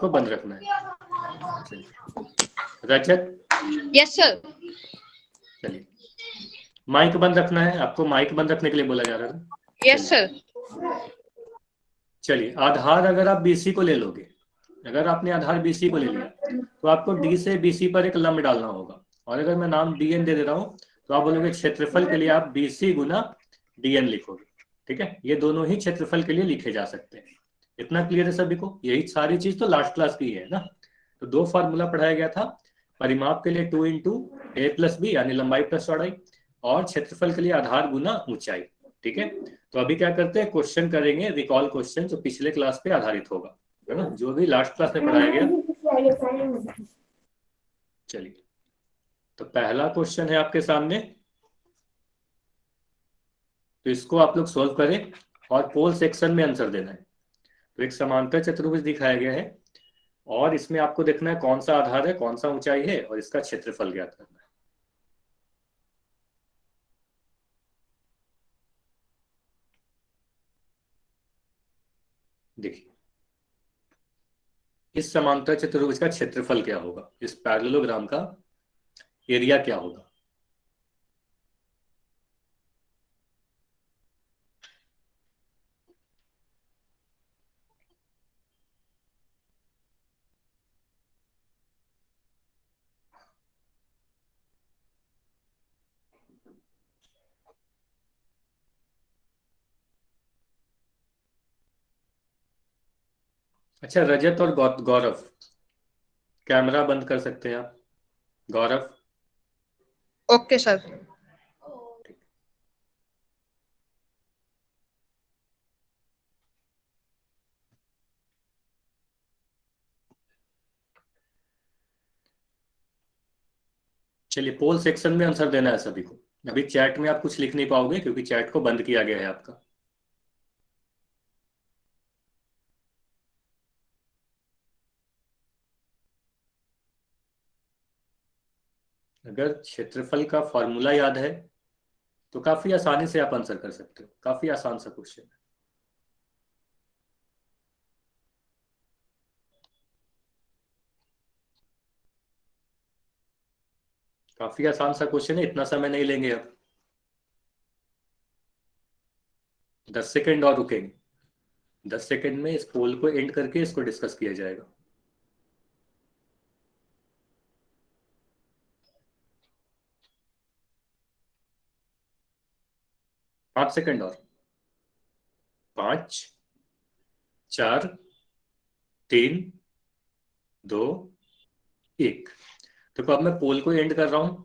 आपको बंद रखना है। रजत? Yes sir. चलिए, माइक बंद रखना है, आपको माइक बंद रखने के लिए बोला जा रहा था। Yes sir. चलिए, आधार अगर आप BC को ले लोगे, अगर आपने आधार BC को ले लिया तो आपको D से BC पर एक लंब डालना होगा, और अगर मैं नाम DN दे दे रहा हूँ तो आप बोलोगे क्षेत्रफल के लिए आप BC गुना DN लिखोगे। ठीक है, ये दोनों ही क्षेत्रफल के लिए लिखे जा सकते हैं। इतना क्लियर है सभी को? यही सारी चीज तो लास्ट क्लास की है ना। तो दो फार्मूला पढ़ाया गया था, परिमाप के लिए 2 इंटू A प्लस B यानी लंबाई प्लस चौड़ाई, और क्षेत्रफल के लिए आधार गुना ऊंचाई। ठीक है, तो अभी क्या करते हैं, क्वेश्चन करेंगे, रिकॉल क्वेश्चन जो पिछले क्लास पे आधारित होगा, है ना, जो भी लास्ट क्लास में पढ़ाया गया। चलिए, तो पहला क्वेश्चन है आपके सामने, तो इसको आप लोग सोल्व करें और पोल सेक्शन में आंसर देना है। तो एक समांतर चतुर्भुज दिखाया गया है और इसमें आपको देखना है कौन सा आधार है, कौन सा ऊंचाई है, और इसका क्षेत्रफल ज्ञात करना है। देखिए, इस समांतर चतुर्भुज का क्षेत्रफल क्या होगा, इस पैरेललोग्राम का एरिया क्या होगा। अच्छा, रजत और गौरव, कैमरा बंद कर सकते हैं आप। गौरव? Okay sir. चलिए, पोल सेक्शन में आंसर देना है सभी को। अभी चैट में आप कुछ लिख नहीं पाओगे क्योंकि चैट को बंद किया गया है आपका। अगर क्षेत्रफल का फॉर्मूला याद है तो काफी आसानी से आप आंसर कर सकते हो, काफी आसान सा क्वेश्चन है। काफी आसान सा क्वेश्चन है, इतना समय नहीं लेंगे अब। 10 सेकेंड और रुकेंगे, 10 सेकेंड में इस पोल को एंड करके इसको डिस्कस किया जाएगा। 5 सेकेंड और। 5, 4, 3, 2, 1। तो अब मैं पोल को एंड कर रहा हूं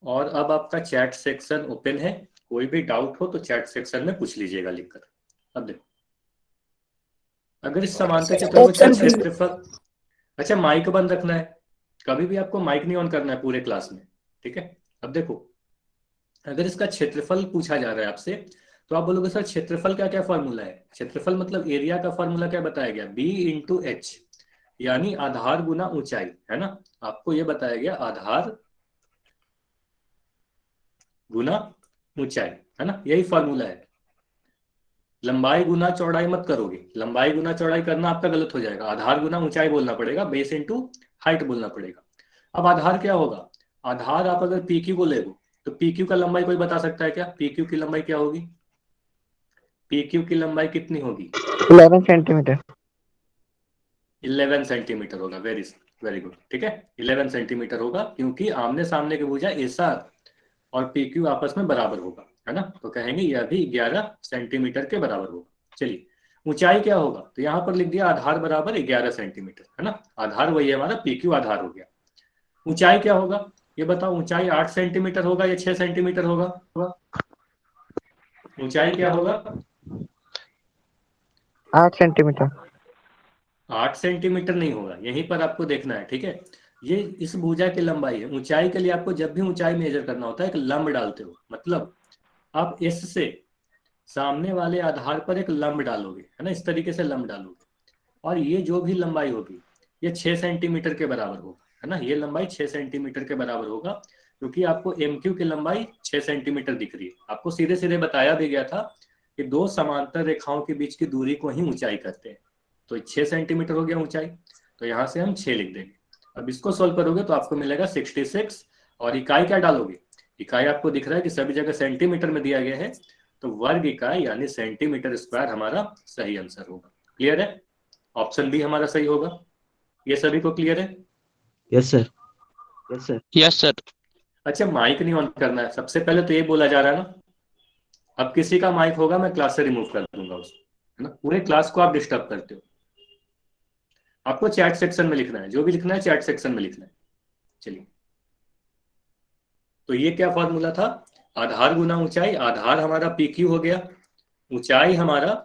और अब आपका चैट सेक्शन ओपन है। कोई भी डाउट हो तो चैट सेक्शन में पूछ लीजिएगा लिखकर। अब देखो, अगर इस समांतर चतुर्भुज का क्षेत्रफल, अच्छा माइक बंद रखना है, कभी भी आपको माइक नहीं ऑन करना है पूरे क्लास में। ठीक है, अब देखो, अगर इसका क्षेत्रफल पूछा जा रहा है आपसे तो आप बोलोगे सर क्षेत्रफल का क्या फॉर्मूला है। क्षेत्रफल मतलब एरिया का फॉर्मूला क्या बताया गया, B इंटू H, यानी आधार गुना ऊंचाई, है ना। आपको यह बताया गया आधार गुना ऊंचाई, है ना, यही फॉर्मूला है। लंबाई गुना चौड़ाई मत करोगे, लंबाई गुना चौड़ाई करना आपका गलत हो जाएगा। आधार गुना ऊंचाई बोलना पड़ेगा, बेस इंटू हाइट बोलना पड़ेगा। अब आधार क्या होगा, आधार आप अगर PQ को ले लो तो PQ का लंबाई कोई बता सकता है क्या, PQ की लंबाई क्या होगी, PQ की लंबाई कितनी होगी, 11 सेंटीमीटर। 11 सेंटीमीटर होगा। वेरी वेरी गुड, ठीक है, 11 सेंटीमीटर होगा, क्योंकि आमने सामने की भुजा ऐसा और PQ आपस में बराबर होगा, है ना, तो कहेंगे यह भी 11 सेंटीमीटर के बराबर होगा। चलिए, ऊंचाई क्या होगा, तो यहां पर लिख दिया आधार बराबर 11 सेंटीमीटर, है ना, आधार वही है हमारा, PQ आधार हो गया। ऊंचाई क्या होगा ये बताओ, ऊंचाई 8 सेंटीमीटर होगा या 6 सेंटीमीटर होगा, ऊंचाई क्या होगा, 8 सेंटीमीटर। 8 सेंटीमीटर नहीं होगा, यहीं पर आपको देखना है। ठीक है, ये इस भुजा की लंबाई है। ऊंचाई के लिए आपको जब भी ऊंचाई मेजर करना होता है एक लंब डालते हो, मतलब आप S से सामने वाले आधार पर एक लंब डालोगे, है ना, इस तरीके से लंब डालोगे, और ये जो भी लंबाई होगी ये 6 सेंटीमीटर के बराबर होगा, है ना, ये लंबाई 6 सेंटीमीटर के बराबर होगा, क्योंकि आपको MQ की लंबाई 6 सेंटीमीटर दिख रही है। आपको सीधे सीधे बताया भी गया था कि दो समांतर रेखाओं के बीच की दूरी को ही ऊंचाई कहते हैं। तो 6 सेंटीमीटर हो गया ऊंचाई, तो यहाँ से हम 6 लिख देंगे। अब इसको सोल्व करोगे तो आपको मिलेगा 66, और इकाई क्या डालोगे, इकाई आपको दिख रहा है कि सभी जगह सेंटीमीटर में दिया गया है, तो वर्ग इकाई यानी सेंटीमीटर स्क्वायर हमारा सही आंसर होगा। क्लियर है? ऑप्शन बी हमारा सही होगा। ये सभी को क्लियर है? Yes sir. Yes sir. अच्छा, माइक नहीं ऑन करना है, सबसे पहले तो ये बोला जा रहा है ना। अब किसी का माइक होगा मैं क्लास से रिमूव कर दूंगा उसको, है ना। पूरे क्लास को आप डिस्टर्ब करते हो। आपको चैट सेक्शन में लिखना है, जो भी लिखना है चैट सेक्शन में लिखना है। चलिए, तो ये क्या फॉर्मूला था, आधार गुना ऊंचाई। आधार हमारा पी क्यू हो गया, ऊंचाई हमारा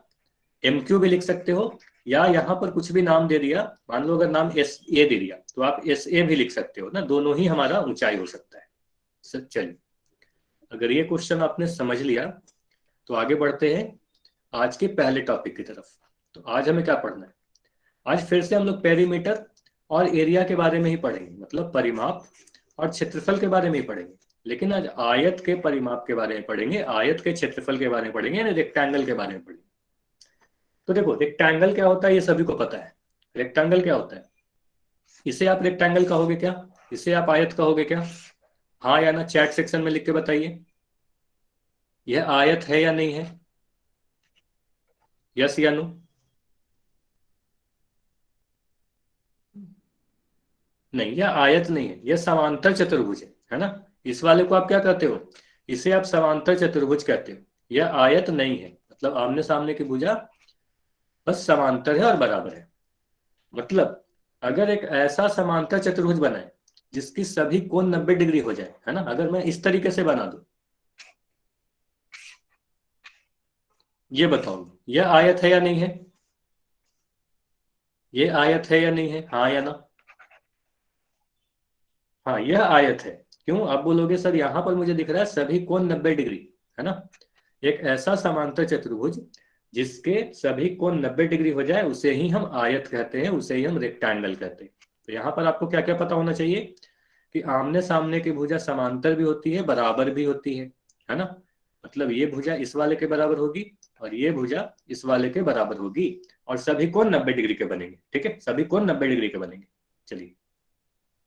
एम क्यू भी लिख सकते हो, या यहाँ पर कुछ भी नाम दे दिया, मान लो अगर नाम एस ए दे दिया तो आप एस ए भी लिख सकते हो ना, दोनों ही हमारा ऊंचाई हो सकता है। चलिए, अगर ये क्वेश्चन आपने समझ लिया तो आगे बढ़ते हैं आज के पहले टॉपिक की तरफ। तो आज हमें क्या पढ़ना है, आज फिर से हम लोग पेरीमीटर और एरिया के बारे में ही पढ़ेंगे, मतलब परिमाप और क्षेत्रफल के बारे में ही पढ़ेंगे। लेकिन आज आयत के परिमाप के बारे में पढ़ेंगे, आयत के क्षेत्रफल के बारे में पढ़ेंगे, यानी रेक्टेंगल के बारे में पढ़ेंगे। तो देखो, रेक्टेंगल क्या होता है ये सभी को पता है। रेक्टेंगल क्या होता है, इसे आप रेक्टेंगल कहोगे क्या, इसे आप आयत कहोगे क्या? हाँ या ना चैट सेक्शन में लिख के बताइए, यह आयत है या नहीं है, यस या नो? नहीं, यह आयत नहीं है, यह समांतर चतुर्भुज है ना। इस वाले को आप क्या कहते हो, इसे आप समांतर चतुर्भुज कहते हो। यह आयत नहीं है, मतलब आमने सामने की भुजा बस समांतर है और बराबर है। मतलब अगर एक ऐसा समांतर चतुर्भुज बनाए जिसकी सभी कोण 90 डिग्री हो जाए, है ना। अगर मैं इस तरीके से बना दूं, ये बताओ, यह आयत है या नहीं है, यह आयत है या नहीं है, हाँ या ना? हाँ, यह आयत है। क्यों? आप बोलोगे सर यहाँ पर मुझे दिख रहा है सभी कोण 90 डिग्री, है ना। एक ऐसा समांतर चतुर्भुज जिसके सभी कोण 90 डिग्री हो जाए उसे ही हम आयत कहते हैं, उसे ही हम रेक्टेंगल कहते हैं। तो यहाँ पर आपको क्या क्या पता होना चाहिए कि आमने सामने की भुजा समांतर भी होती है, बराबर भी होती है ना। मतलब ये भुजा इस वाले के बराबर होगी और ये भुजा इस वाले के बराबर होगी, और सभी कोण 90 डिग्री के बनेंगे। ठीक है, सभी कोण 90 डिग्री के बनेंगे। चलिए,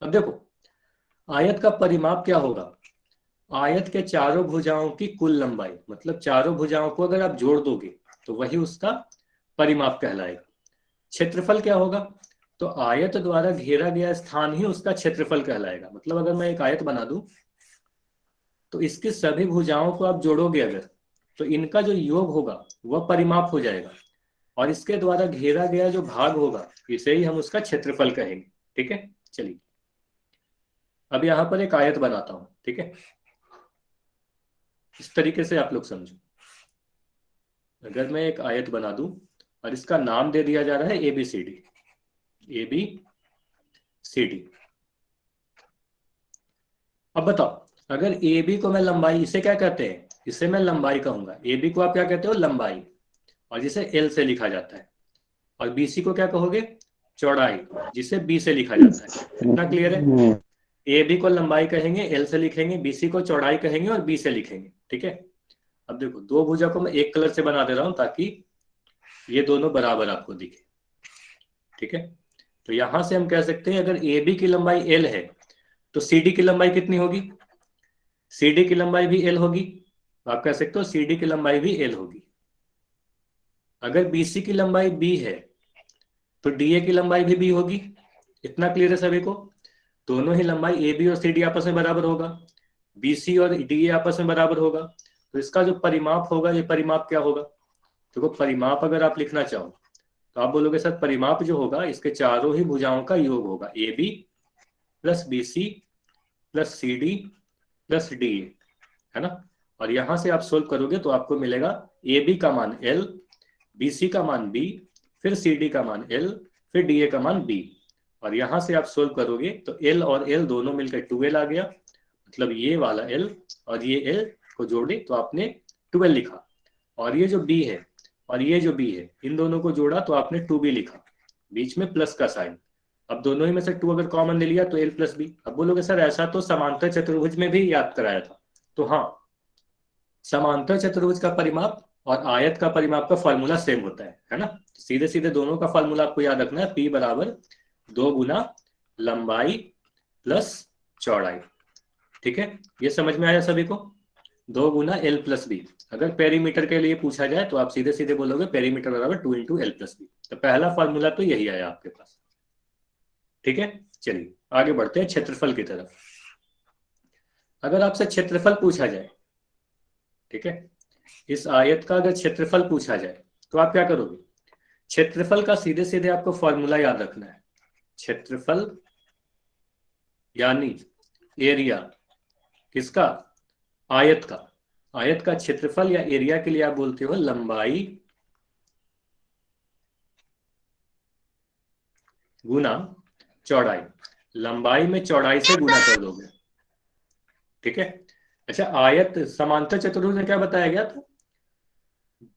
अब देखो आयत का परिमाप क्या होगा, आयत के चारों भुजाओं की कुल लंबाई, मतलब चारों भुजाओं को अगर आप जोड़ दोगे तो वही उसका परिमाप कहलाएगा। क्षेत्रफल क्या होगा, तो आयत द्वारा घेरा गया स्थान ही उसका क्षेत्रफल कहलाएगा। मतलब अगर मैं एक आयत बना दूं तो इसकी सभी भुजाओं को आप जोड़ोगे अगर, तो इनका जो योग होगा वह परिमाप हो जाएगा, और इसके द्वारा घेरा गया जो भाग होगा इसे ही हम उसका क्षेत्रफल कहेंगे। ठीक है, चलिए अब यहां पर एक आयत बनाता हूं। ठीक है, इस तरीके से आप लोग समझो। अगर मैं एक आयत बना दूं और इसका नाम दे दिया जा रहा है ABCD, ABCD। अब बताओ, अगर AB को मैं लंबाई, इसे क्या कहते हैं, इसे मैं लंबाई कहूंगा। AB को आप क्या कहते हो, लंबाई, और जिसे L से लिखा जाता है। और BC को क्या कहोगे, चौड़ाई, जिसे B से लिखा जाता है। इतना क्लियर है? AB को लंबाई कहेंगे, L से लिखेंगे, BC को चौड़ाई कहेंगे और B से लिखेंगे। ठीक है, अब देखो दो भुजा को मैं एक कलर से बना दे रहा हूं ताकि ये दोनों बराबर आपको दिखे। ठीक है, तो यहां से हम कह सकते हैं अगर AB की लंबाई L है तो CD की लंबाई कितनी होगी, CD की लंबाई भी L होगी। तो आप कह सकते हो CD की लंबाई भी L होगी। अगर BC की लंबाई B है तो DA की लंबाई भी B होगी। इतना क्लियर है सभी को? दोनों ही लंबाई AB और CD आपस में बराबर होगा, BC और DA आपस में बराबर होगा। तो इसका जो परिमाप होगा, ये परिमाप क्या होगा, देखो परिमाप अगर आप लिखना चाहो तो आप बोलोगे सर परिमाप जो होगा इसके चारों ही भुजाओं का योग होगा, AB plus BC plus CD plus DA, है ना। और यहां से आप सोल्व करोगे तो आपको मिलेगा AB का मान L, BC का मान B, फिर CD का मान L, फिर DA का मान B। और यहां से आप सोल्व करोगे तो L और L दोनों मिलकर 2L आ गया। मतलब ये वाला L और ये L को जोड़े तो आपने 12 लिखा, और ये जो B है और ये जो B है इन दोनों को जोड़ा तो आपने 2B लिखा, बीच में प्लस का साइन। अब दोनों ही में से 2 अगर कॉमन ले लिया तो L प्लस B। अब बोलोगे सर ऐसा तो समांतर चतुर्भुज में भी याद कराया था। तो हाँ, समांतर चतुर्भुज का परिमाप और आयत का परिमाप का फॉर्मूला सेम होता है ना। सीधे सीधे दोनों का फॉर्मूला आपको याद रखना है, P बराबर 2 गुना लंबाई प्लस चौड़ाई। ठीक है, ये समझ में आया सभी को? 2 गुना L प्लस बी। अगर पेरीमीटर के लिए पूछा जाए तो आप सीधे सीधे बोलोगे पेरीमीटर बराबर 2 इंटू एल प्लस बी। तो पहला फॉर्मूला तो यही आया आपके पास। ठीक है, चलिए आगे बढ़ते हैं क्षेत्रफल की तरफ। अगर आपसे क्षेत्रफल पूछा जाए, ठीक है, इस आयत का अगर क्षेत्रफल पूछा जाए तो आप क्या करोगे? क्षेत्रफल का सीधे सीधे आपको फॉर्मूला याद रखना है। क्षेत्रफल यानी एरिया किसका? आयत का। आयत का क्षेत्रफल या एरिया के लिए आप बोलते हो लंबाई गुना चौड़ाई। लंबाई में चौड़ाई से गुना कर दोगे। ठीक है, अच्छा आयत समांतर चतुर्भुज में क्या बताया गया था?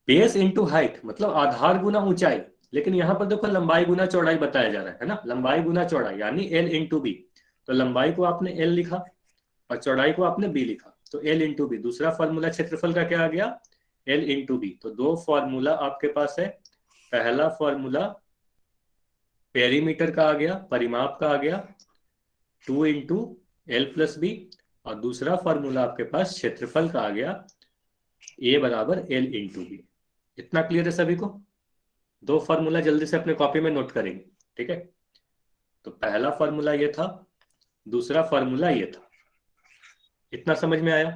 बेस इंटू हाइट, मतलब आधार गुना ऊंचाई। लेकिन यहां पर देखो लंबाई गुना चौड़ाई बताया जा रहा है ना, लंबाई गुना चौड़ाई यानी एल इंटू बी। तो लंबाई को आपने एल लिखा और चौड़ाई को आपने बी लिखा, तो एल इंटू बी। दूसरा फॉर्मूला क्षेत्रफल का क्या आ गया? L into b. तो दो फॉर्मूला आपके पास है। पहला फॉर्मूला पेरीमीटर का आ गया, परिमाप का आ गया 2 इंटू एल प्लस बी, और दूसरा फॉर्मूला आपके पास क्षेत्रफल का आ गया ए बराबर एल इंटू बी। इतना क्लियर है सभी को? दो फॉर्मूला जल्दी से अपने कॉपी में नोट करेंगे। ठीक है, तो पहला फॉर्मूला ये था, दूसरा फॉर्मूला ये था। इतना समझ में आया?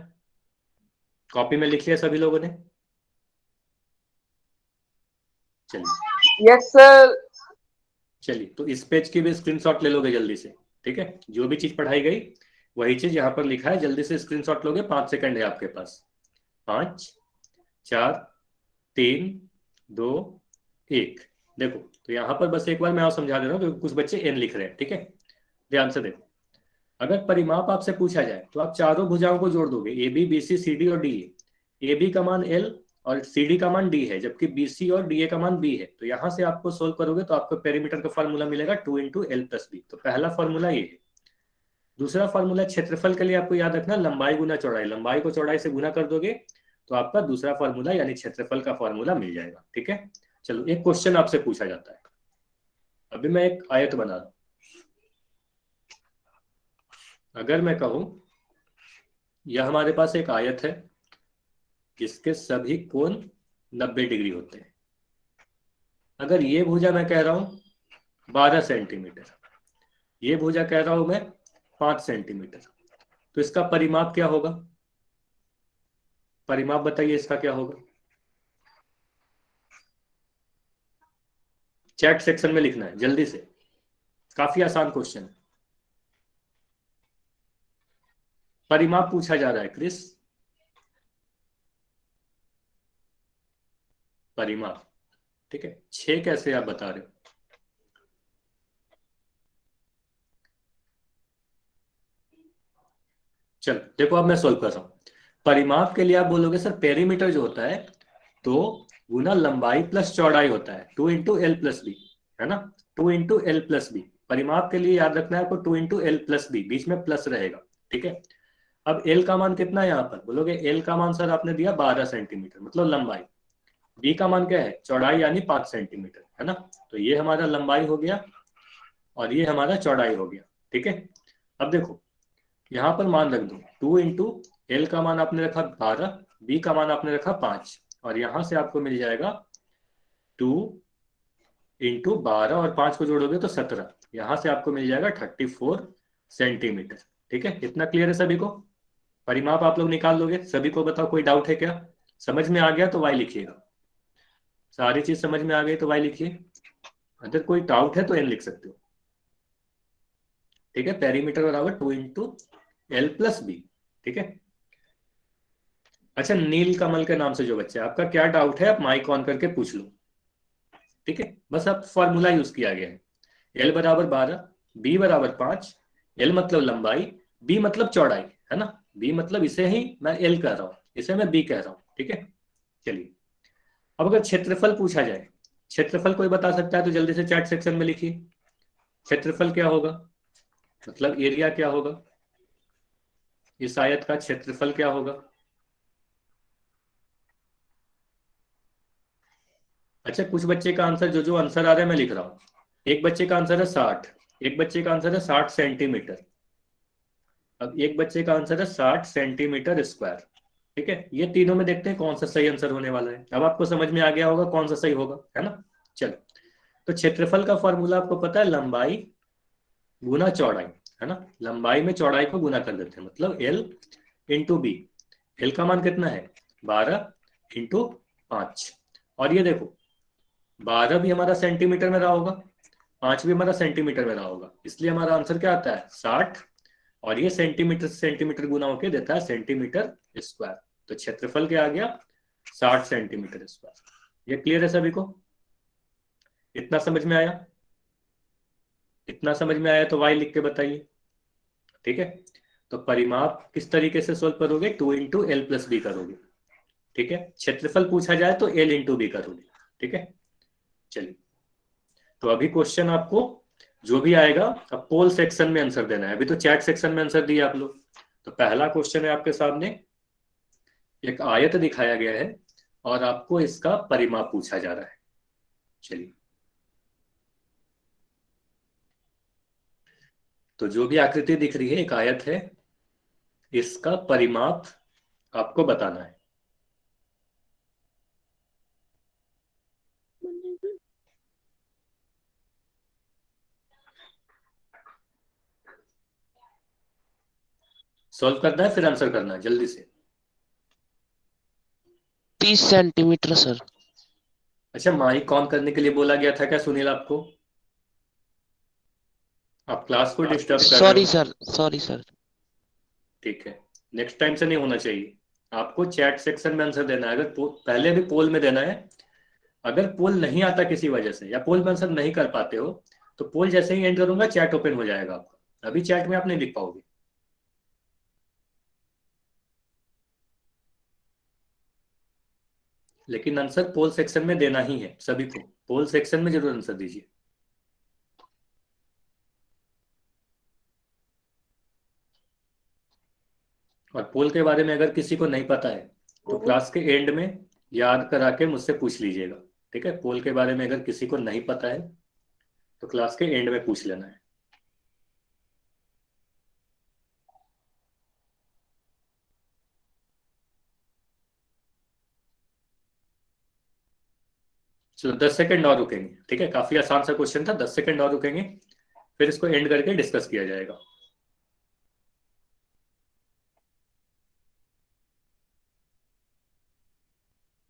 कॉपी में लिख लिया सभी लोगों ने? चलिए यस सर। चलिए, तो इस पेज की भी स्क्रीनशॉट ले लोगे जल्दी से। ठीक है, जो भी चीज पढ़ाई गई वही चीज यहाँ पर लिखा है, जल्दी से स्क्रीनशॉट लोगे। 5 सेकंड है आपके पास। 5 4 3 2 1। देखो, तो यहाँ पर बस एक बार मैं और समझा दे रहा हूँ क्योंकि कुछ बच्चे एन लिख रहे हैं। ठीक है, ध्यान से देखो। अगर परिमाप आपसे पूछा जाए तो आप चारों भुजाओं को जोड़ दोगे, a b, b c, c d और डी ए। ए बी का मान एल और सी डी का मान डी है, जबकि बी सी और डी ए का मान बी है। तो यहां से आपको सोल्व करोगे तो आपको पेरीमीटर का फॉर्मूला मिलेगा 2 इंटू एल प्लस बी। तो पहला फॉर्मूला ये है। दूसरा फॉर्मूला क्षेत्रफल के लिए आपको याद रखना, लंबाई गुना चौड़ाई। लंबाई को चौड़ाई से गुना कर दोगे तो आपका दूसरा फॉर्मूला यानी क्षेत्रफल का फॉर्मूला मिल जाएगा। ठीक है, चलो एक क्वेश्चन आपसे पूछा जाता है। अभी मैं एक आयत बना रहा हूं। अगर मैं कहूं यह हमारे पास एक आयत है जिसके सभी कोण 90 डिग्री होते हैं। अगर ये भुजा मैं कह रहा हूं 12 सेंटीमीटर, ये भुजा कह रहा हूं मैं 5 सेंटीमीटर, तो इसका परिमाप क्या होगा? परिमाप बताइए इसका क्या होगा? चैट सेक्शन में लिखना है जल्दी से, काफी आसान क्वेश्चन है। परिमाप पूछा जा रहा है क्रिस, परिमाप। ठीक है, 6 कैसे आप बता रहे हो? चलो देखो, अब मैं सोल्व कर रहा हूं। परिमाप के लिए आप बोलोगे सर पेरीमीटर जो होता है तो गुना लंबाई प्लस चौड़ाई होता है, 2 इंटू एल प्लस बी, है ना। 2 इंटू एल प्लस बी। परिमाप के लिए याद रखना है आपको 2 इंटू एल प्लस बी, बीच में प्लस रहेगा। ठीक है, अब एल का मान कितना है यहाँ पर? बोलोगे एल का मान सर आपने दिया 12 सेंटीमीटर, मतलब लंबाई। बी का मान क्या है? चौड़ाई यानी 5 सेंटीमीटर, है ना। तो ये हमारा लंबाई हो गया और ये हमारा चौड़ाई हो गया। ठीक है, अब देखो यहाँ पर मान रख दो 2 इंटू एल का मान आपने रखा 12, बी का मान आपने रखा 5, और यहां से आपको मिल जाएगा 2 इंटू 12 और 5 को जोड़ोगे तो 17। यहां से आपको मिल जाएगा 34 सेंटीमीटर। ठीक है, इतना क्लियर है सभी को? परिमाप आप लोग निकाल लोगे? सभी को बताओ, कोई डाउट है क्या? समझ में आ गया तो वाई लिखिएगा। सारी चीज समझ में आ गई तो वाई लिखिए, अगर कोई डाउट है तो एन लिख सकते हो। ठीक है, पेरीमीटर बराबर 2 इंटू एल प्लस बी। ठीक है, अच्छा नील कमल के नाम से जो बच्चे, आपका क्या डाउट है आप माइक ऑन करके पूछ लो। ठीक है, बस अब फॉर्मूला यूज किया गया है। एल बराबर 12, बी बराबर 5। एल मतलब लंबाई, बी मतलब चौड़ाई, है ना। बी मतलब इसे ही मैं एल कह रहा हूं, इसे मैं बी कह रहा हूं। ठीक है, चलिए अब अगर क्षेत्रफल पूछा जाए, क्षेत्रफल कोई बता सकता है तो जल्दी से चैट सेक्शन में लिखिए। क्षेत्रफल क्या होगा, मतलब एरिया क्या होगा? इस आयत का क्षेत्रफल क्या होगा? अच्छा, कुछ बच्चे का आंसर जो आंसर आ रहा है मैं लिख रहा हूँ। एक बच्चे का आंसर है 60, एक बच्चे का आंसर है 60 सेंटीमीटर। अब एक बच्चे का आंसर है 60 सेंटीमीटर स्क्वायर। ठीक है, ये तीनों में देखते हैं कौन सा सही आंसर होने वाला है। अब आपको समझ में आ गया होगा कौन सा सही होगा, है ना। चलो, तो क्षेत्रफल का फॉर्मूला आपको पता है, लंबाई गुना चौड़ाई, है ना। लंबाई में चौड़ाई को गुना कर देते हैं, मतलब एल इंटू बी। एल का मान कितना है, 12 इंटू 5। और ये देखो 12 भी हमारा सेंटीमीटर में रहा होगा, 5 भी हमारा सेंटीमीटर में रहा होगा, इसलिए हमारा आंसर क्या आता है 60। और ये सेंटीमीटर सेंटीमीटर गुना होके देता है सेंटीमीटर स्क्वायर। तो क्षेत्रफल क्या आ गया, 60 सेंटीमीटर स्क्वायर। ये क्लियर है सभी को, इतना समझ में आया? इतना समझ में आया तो वाई लिख के बताइए। ठीक है, तो परिमाप किस तरीके से सोल्व करोगे, 2 इंटू एल प्लस बी करोगे। ठीक है, क्षेत्रफल पूछा जाए तो एल इंटू बी करोगे। ठीक है, चलिए, तो अभी क्वेश्चन आपको जो भी आएगा अब पोल सेक्शन में आंसर देना है। अभी तो चैट सेक्शन में आंसर दिया आप लोग। तो पहला क्वेश्चन है आपके सामने, एक आयत दिखाया गया है और आपको इसका परिमाप पूछा जा रहा है। चलिए, तो जो भी आकृति दिख रही है एक आयत है, इसका परिमाप आपको बताना है। सॉल्व करना है फिर आंसर करना है जल्दी से। 30 सेंटीमीटर सर। अच्छा, माइक ऑन करने के लिए बोला गया था क्या सुनील आपको? आप क्लास को डिस्टर्ब कर रहे सॉरी हो। Sir, sorry sir. ठीक है, नेक्स्ट टाइम से नहीं होना चाहिए। आपको चैट सेक्शन में आंसर देना है। अगर पहले भी पोल में देना है। अगर पोल नहीं आता किसी वजह से या पोल में आंसर नहीं कर पाते हो तो पोल जैसे ही एंड करूंगा चैट ओपन हो जाएगा आपका। अभी चैट में आप नहीं लिख पाओगे। लेकिन आंसर पोल सेक्शन में देना ही है सभी को। पोल सेक्शन में जरूर आंसर दीजिए। और पोल के बारे में अगर किसी को नहीं पता है तो क्लास के एंड में याद करा के मुझसे पूछ लीजिएगा। ठीक है, पोल के बारे में अगर किसी को नहीं पता है तो क्लास के एंड में पूछ लेना है। चलो 10 सेकंड और रुकेंगे। ठीक है, काफी आसान सा क्वेश्चन था, 10 सेकंड और रुकेंगे फिर इसको एंड करके डिस्कस किया जाएगा।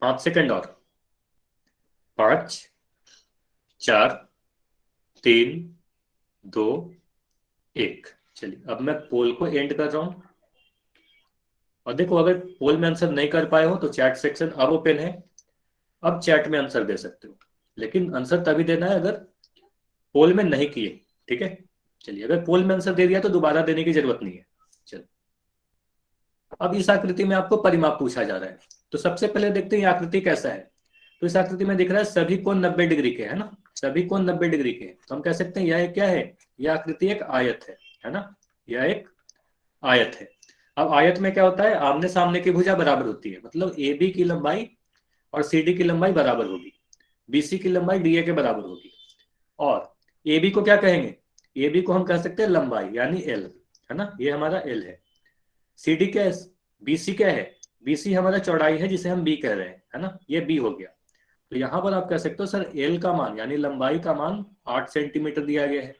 5 सेकंड और। 5 4 3 2 1। चलिए, अब मैं पोल को एंड कर रहा हूं। और देखो, अगर पोल में आंसर नहीं कर पाए हो तो चैट सेक्शन अब ओपन है। अब चैट में आंसर दे सकते हो, लेकिन आंसर तभी देना है अगर पोल में नहीं किए। ठीक है, चलिए, अगर पोल में आंसर दे दिया तो दोबारा देने की जरूरत नहीं है। चलो, अब इस आकृति में आपको परिमाप पूछा जा रहा है। तो सबसे पहले देखते हैं ये आकृति कैसा है। तो इस आकृति में दिख रहा है सभी कोण 90 डिग्री के, है ना। सभी कोण 90 डिग्री के, तो हम कह सकते हैं यह क्या है, यह आकृति एक आयत है ना। यह एक आयत है। अब आयत में क्या होता है, आमने सामने की भुजा बराबर होती है, मतलब ए बी की लंबाई और सी डी की लंबाई बराबर होगी, बीसी की लंबाई डी ए के बराबर होगी। और ए बी को क्या कहेंगे, ए बी को हम कह सकते हैं लंबाई यानी एल, है ना, ये हमारा एल है। सी डी क्या है, बीसी क्या है, बीसी हमारा चौड़ाई है जिसे हम बी कह रहे हैं, है ना, ये बी हो गया। तो यहां पर आप कह सकते हो सर एल का मान यानी लंबाई का मान 8 सेंटीमीटर दिया गया है,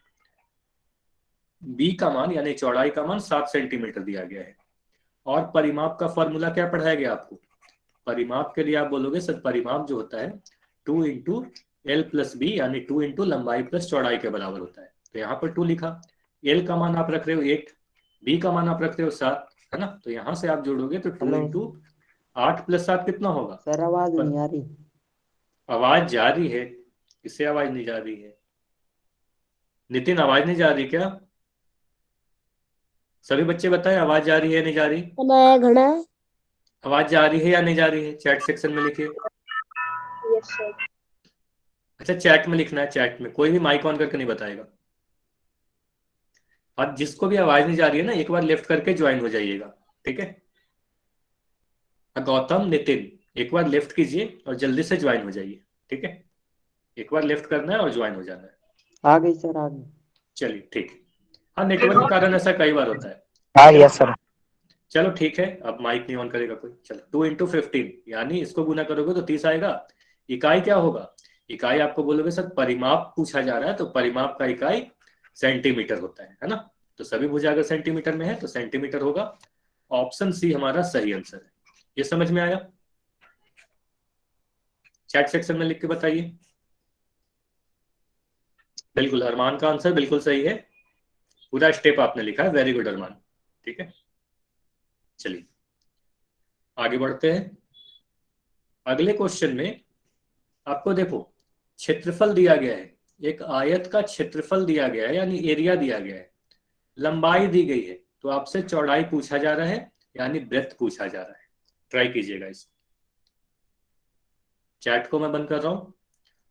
बी का मान यानी चौड़ाई का मान 7 सेंटीमीटर दिया गया है। और परिमाप का फॉर्मूला क्या पढ़ाया गया आपको, परिमाप के लिए आप बोलोगे सर परिमाप जो होता है 2 इंटू एल प्लस बी यानी 2 इंटू लंबाई प्लस चौड़ाई के बराबर होता है। तो यहाँ पर 2 लिखा, एल का मान आप रख रहे हो 8, बी का मान आप रख रहे हो 7, है ना। तो यहाँ से आप जोड़ोगे तो 2 इंटू 8 प्लस 7 कितना होगा। सर आवाज नहीं आ रही। आवाज जा रही है, किससे आवाज नहीं जा रही है, नितिन आवाज नहीं जा रही क्या? सभी बच्चे बताएं आवाज जा रही है नहीं जा रही, घना। आवाज जा रही है या नहीं जा रही है, चैट सेक्शन में लिखिए। Yes sir. अच्छा, चैट में लिखना है, चैट में कोई भी माइक ऑन करके नहीं बताएगा। और जिसको भी आवाज नहीं जा रही है ना, एक बार लेफ्ट करके ज्वाइन हो जाइएगा। ठीक है, गौतम नितिन एक बार लेफ्ट कीजिए और जल्दी से ज्वाइन हो जाइए। ठीक है, एक बार लेफ्ट करना है और ज्वाइन हो जाना है। आ गई सर, आ गई। चलिए ठीक है। हाँ, नेटवर्क के कारण ऐसा कई बार होता है। आ गया सर। चलो ठीक है, अब माइक नहीं ऑन करेगा कोई। चलो 2 इंटू 15 यानी इसको गुना करोगे तो 30 आएगा। इकाई क्या होगा? इकाई आपको बोलोगे सर परिमाप पूछा जा रहा है, तो परिमाप का इकाई सेंटीमीटर होता है ना। तो सभी भुजा अगर सेंटीमीटर में है तो सेंटीमीटर होगा। ऑप्शन सी हमारा सही आंसर है। ये समझ में आया? चैट सेक्शन में लिख के बताइए। बिल्कुल, अरमान का आंसर बिल्कुल सही है, पूरा स्टेप आपने लिखा है, वेरी गुड अरमान। ठीक है, चलिए आगे बढ़ते हैं। अगले क्वेश्चन में आपको देखो क्षेत्रफल दिया गया है, एक आयत का क्षेत्रफल दिया गया है यानी एरिया दिया गया है, लंबाई दी गई है, तो आपसे चौड़ाई पूछा जा रहा है यानी ब्रेथ पूछा जा रहा है। ट्राई कीजिएगा इस चैट को मैं बंद कर रहा हूं,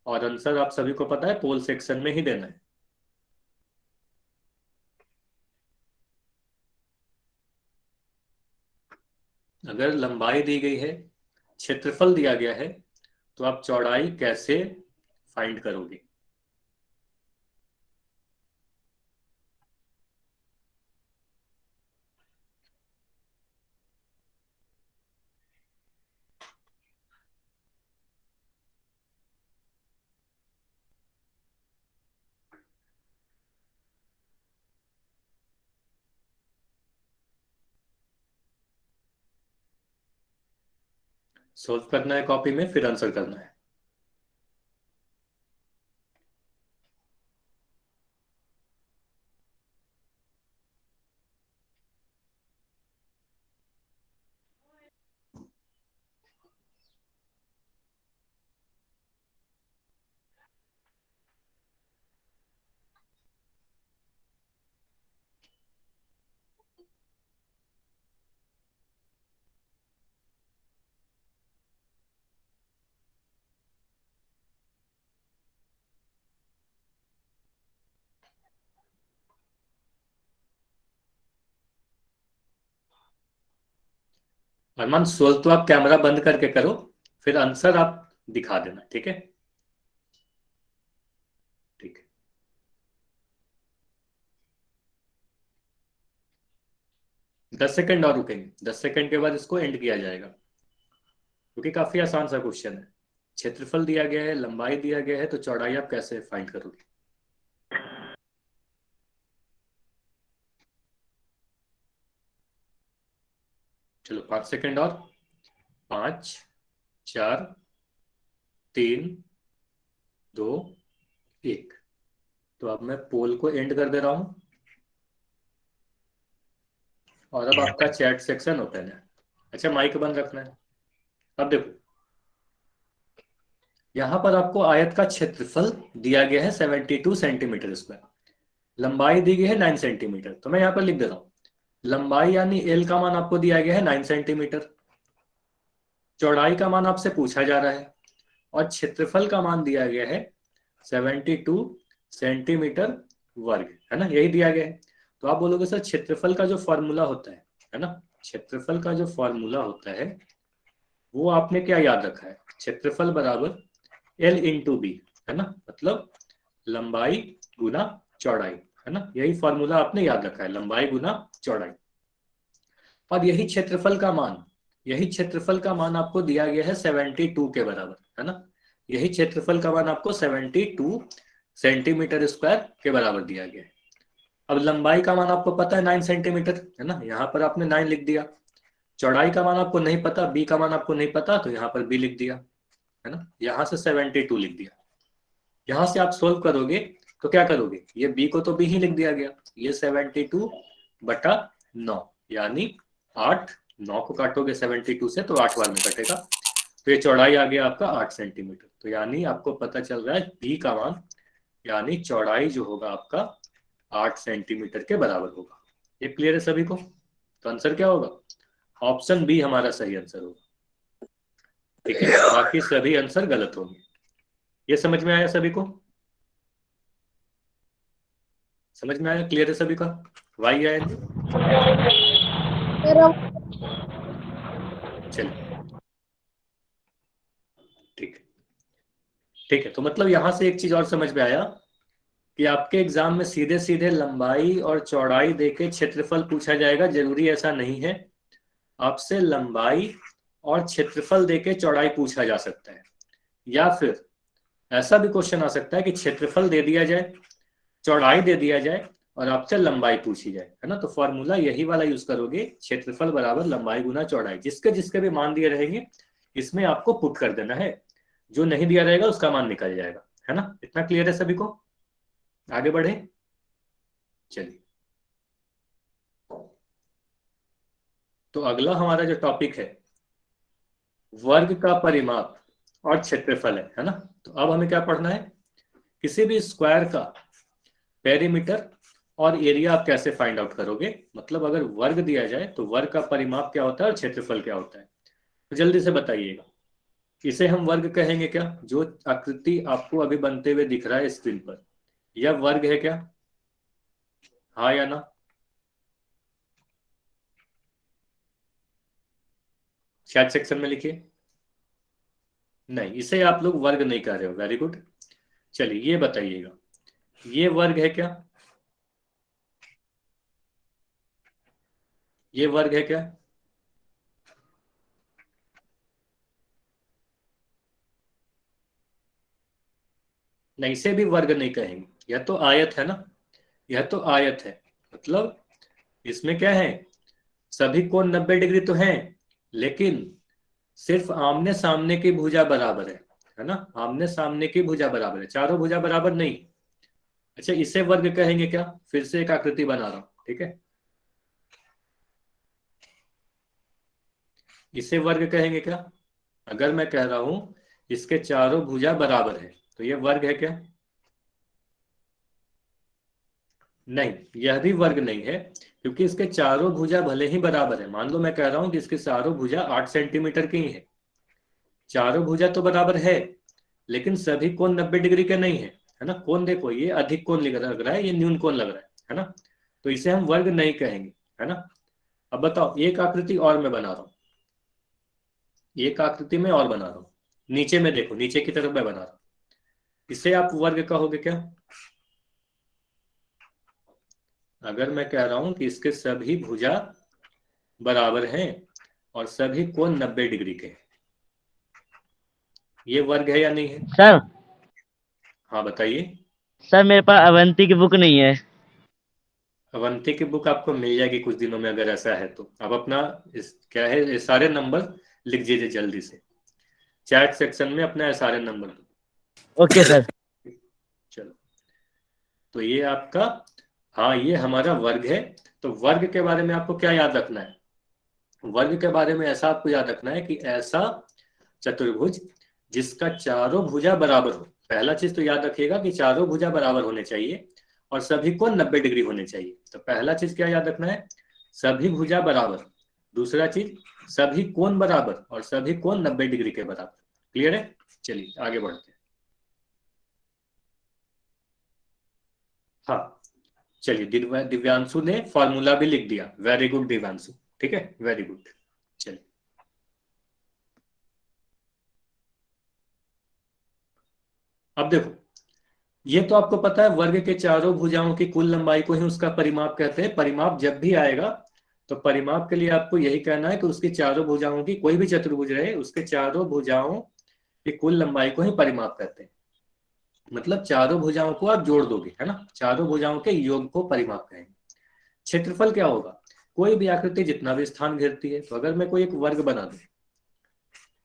और आंसर आप सभी को पता है पोल सेक्शन में ही देना है। अगर लंबाई दी गई है, क्षेत्रफल दिया गया है, तो आप चौड़ाई कैसे फाइंड करोगे? सोल्व करना है कॉपी में, फिर आंसर करना है। अरमान सोल्व तो आप कैमरा बंद करके करो, फिर आंसर आप दिखा देना। ठीक है, ठीक है। 10 सेकंड और रुकेंगे, 10 सेकंड के बाद इसको एंड किया जाएगा, क्योंकि काफी आसान सा क्वेश्चन है। क्षेत्रफल दिया गया है, लंबाई दिया गया है, तो चौड़ाई आप कैसे फाइंड करोगे? चलो 5 सेकंड और। 5 4 3 2 1। तो अब मैं पोल को एंड कर दे रहा हूं, और अब आपका चैट सेक्शन ओपन है। अच्छा, माइक बंद रखना है। अब देखो, यहां पर आपको आयत का क्षेत्रफल दिया गया है 72 सेंटीमीटर स्क्वायर, लंबाई दी गई है 9 सेंटीमीटर। तो मैं यहां पर लिख दे रहा हूं, लंबाई यानी एल का मान आपको दिया गया है 9 सेंटीमीटर, चौड़ाई का मान आपसे पूछा जा रहा है, और क्षेत्रफल का मान दिया गया है 72 सेंटीमीटर वर्ग, है ना, यही दिया गया है। तो आप बोलोगे सर क्षेत्रफल का जो फॉर्मूला होता है ना, क्षेत्रफल का जो फॉर्मूला होता है वो आपने क्या याद रखा है? क्षेत्रफल बराबर एल इंटू बी, है ना, मतलब लंबाई गुना चौड़ाई, है ना, यही फॉर्मूला आपने याद रखा है, लंबाई गुना चौड़ाई। और यही क्षेत्रफल का मान आपको दिया गया है 72 के बराबर, है ना, यही क्षेत्रफल का मान आपको 72 सेंटीमीटर स्क्वायर के बराबर दिया गया है। अब लंबाई का मान आपको पता है 9 सेंटीमीटर, है ना, यहाँ पर आपने 9 लिख दिया। चौड़ाई का मान आपको नहीं पता, बी का मान आपको नहीं पता, तो यहाँ पर बी लिख दिया, है ना, यहाँ से 72 लिख दिया। यहाँ से आप सोल्व करोगे तो क्या करोगे? ये बी को तो बी ही लिख दिया गया, ये 72 बटा 9 यानी 8, 9 को काटोगे 72 से तो 8 बार में कटेगा, तो ये चौड़ाई आ गया आपका 8 सेंटीमीटर। तो यानी आपको पता चल रहा है बी का मान यानी चौड़ाई जो होगा आपका 8 सेंटीमीटर के बराबर होगा। ये क्लियर है सभी को? तो आंसर क्या होगा? ऑप्शन बी हमारा सही आंसर होगा। ठीक है, बाकी सभी आंसर गलत होंगे। ये समझ में आया सभी को? समझ में आया? क्लियर है सभी का? वाई आया? चलिए ठीक है। ठीक है, तो मतलब यहां से एक चीज और समझ में आया कि आपके एग्जाम में सीधे सीधे लंबाई और चौड़ाई देके क्षेत्रफल पूछा जाएगा, जरूरी ऐसा नहीं है। आपसे लंबाई और क्षेत्रफल देके चौड़ाई पूछा जा सकता है, या फिर ऐसा भी क्वेश्चन आ सकता है कि क्षेत्रफल दे दिया जाए, चौड़ाई दे दिया जाए और आपसे लंबाई पूछी जाए, है ना। तो फॉर्मूला यही वाला यूज करोगे, क्षेत्रफल बराबर लंबाई गुना चौड़ाई। जिसके जिसके भी मान दिए रहेंगे इसमें आपको पुट कर देना है, जो नहीं दिया रहेगा उसका मान निकल जाएगा, है ना। इतना क्लियर है सभी को? आगे बढ़े, चलिए। तो अगला हमारा जो टॉपिक है वर्ग का परिमाप और क्षेत्रफल है ना। तो अब हमें क्या पढ़ना है, किसी भी स्क्वायर का पेरीमीटर और एरिया आप कैसे फाइंड आउट करोगे। मतलब अगर वर्ग दिया जाए तो वर्ग का परिमाप क्या होता है और क्षेत्रफल क्या होता है, तो जल्दी से बताइएगा। इसे हम वर्ग कहेंगे क्या, जो आकृति आपको अभी बनते हुए दिख रहा है स्क्रीन पर, यह वर्ग है क्या, हाँ या ना? चैट सेक्शन में लिखिए। नहीं, इसे आप लोग वर्ग नहीं कह रहे हो, वेरी गुड। चलिए ये बताइएगा, ये वर्ग है क्या, ये वर्ग है क्या? नहीं, इसे भी वर्ग नहीं कहेंगे, यह तो आयत है ना, यह तो आयत है। मतलब इसमें क्या है, सभी कोण 90 डिग्री तो हैं, लेकिन सिर्फ आमने सामने की भुजा बराबर है ना, आमने सामने की भुजा बराबर है, चारों भुजा बराबर नहीं। अच्छा, इसे वर्ग कहेंगे क्या, फिर से एक आकृति बना रहा हूं, ठीक है। इसे वर्ग कहेंगे क्या, अगर मैं कह रहा हूं इसके चारों भुजा बराबर है तो ये वर्ग है क्या? नहीं, यह भी वर्ग नहीं है, क्योंकि इसके चारों भुजा भले ही बराबर है। मान लो मैं कह रहा हूं कि इसके चारों भुजा 8 सेंटीमीटर की ही है, चारों भुजा तो बराबर है, लेकिन सभी कोण 90 डिग्री के नहीं है ना। कोण देखो, ये अधिक कोण लग रहा है, ये न्यून कोण लग रहा है ना। तो इसे हम वर्ग नहीं कहेंगे, है ना। अब बताओ, एक आकृति और मैं बना रहा हूं, एक आकृति में और बना रहा हूं, नीचे में देखो, नीचे की तरफ मैं बना रहा हूं, इसे आप वर्ग कहोगे क्या? अगर मैं कह रहा हूं कि इसके सभी भुजा बराबर हैं और सभी कोण 90 डिग्री के हैं, ये वर्ग है या नहीं है? सर हाँ बताइए। सर मेरे पास अवंती की बुक नहीं है। अवंती की बुक आपको मिल जाएगी कुछ दिनों में, अगर ऐसा है तो आप अपना क्या है, ये सारे नंबर लिख दीजिए जल्दी से, चैट सेक्शन में अपना सारे नंबर दो। Okay sir. चलो, तो ये आपका, हाँ ये हमारा वर्ग है। तो वर्ग के बारे में आपको क्या याद रखना है, वर्ग के बारे में ऐसा आपको याद रखना है कि ऐसा चतुर्भुज जिसका चारों भुजा बराबर हो। पहला चीज तो याद रखिएगा कि चारों भुजा बराबर होने चाहिए और सभी कोण 90 डिग्री होने चाहिए। तो पहला चीज क्या याद रखना है, सभी भुजा बराबर। दूसरा चीज, सभी कोण बराबर और सभी कोण 90 डिग्री के बराबर। क्लियर है? चलिए आगे बढ़ते हैं। हाँ चलिए, दिव्यांशु ने फॉर्मूला भी लिख दिया, वेरी गुड दिव्यांशु, ठीक है, वेरी गुड। चलिए अब देखो, ये तो आपको पता है वर्ग के चारों भुजाओं की कुल लंबाई को ही उसका परिमाप कहते हैं। परिमाप जब भी आएगा तो परिमाप के लिए आपको यही कहना है कि उसकी चारों भुजाओं की, कोई भी चतुर्भुज रहे उसके चारों भुजाओं की कुल लंबाई को ही परिमाप कहते हैं। मतलब चारों भुजाओं को आप जोड़ दोगे, है ना, चारों भुजाओं के योग को परिमाप कहेंगे। क्षेत्रफल क्या होगा, कोई भी आकृति जितना भी स्थान घेरती है। तो अगर मैं कोई एक वर्ग बना दूं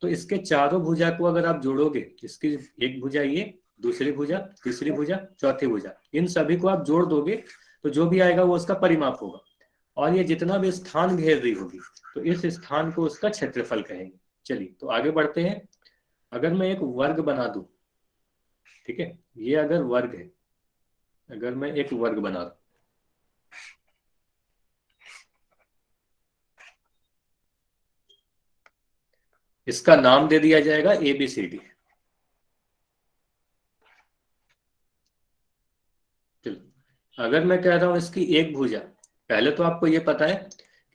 तो इसके चारों भुजा को अगर आप जोड़ोगे, इसकी एक भुजा ये, दूसरी भुजा, तीसरी भुजा, चौथी भुजा, इन सभी को आप जोड़ दोगे तो जो भी आएगा वो उसका परिमाप होगा। और ये जितना भी स्थान घेर रही होगी तो इस स्थान को उसका क्षेत्रफल कहेंगे। चलिए तो आगे बढ़ते हैं। अगर मैं एक वर्ग बना दूं, ठीक है, ये अगर वर्ग है, अगर मैं एक वर्ग बना दूं, इसका नाम दे दिया जाएगा ABCD। अगर मैं कह रहा हूं इसकी एक भुजा, पहले तो आपको ये पता है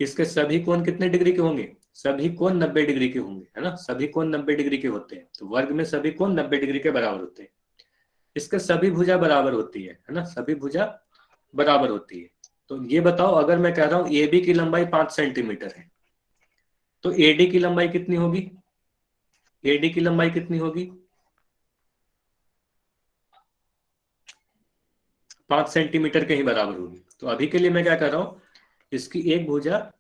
कि इसके सभी कोण कितने डिग्री के होंगे, सभी कोण 90 डिग्री के होंगे, है ना, सभी कोण 90 डिग्री के होते हैं, तो वर्ग में सभी कोण 90 डिग्री के बराबर होते हैं। इसके सभी भुजा बराबर होती है ना, सभी भुजा बराबर होती है। तो ये बताओ, अगर मैं कह रहा हूं ए बी की लंबाई 5 सेंटीमीटर है, तो एडी की लंबाई कितनी होगी? एडी की लंबाई कितनी होगी? 5 सेंटीमीटर के ही बराबर होगी। तो अभी के लिए मैं क्या कर रहा हूं, इसकी एक भुजा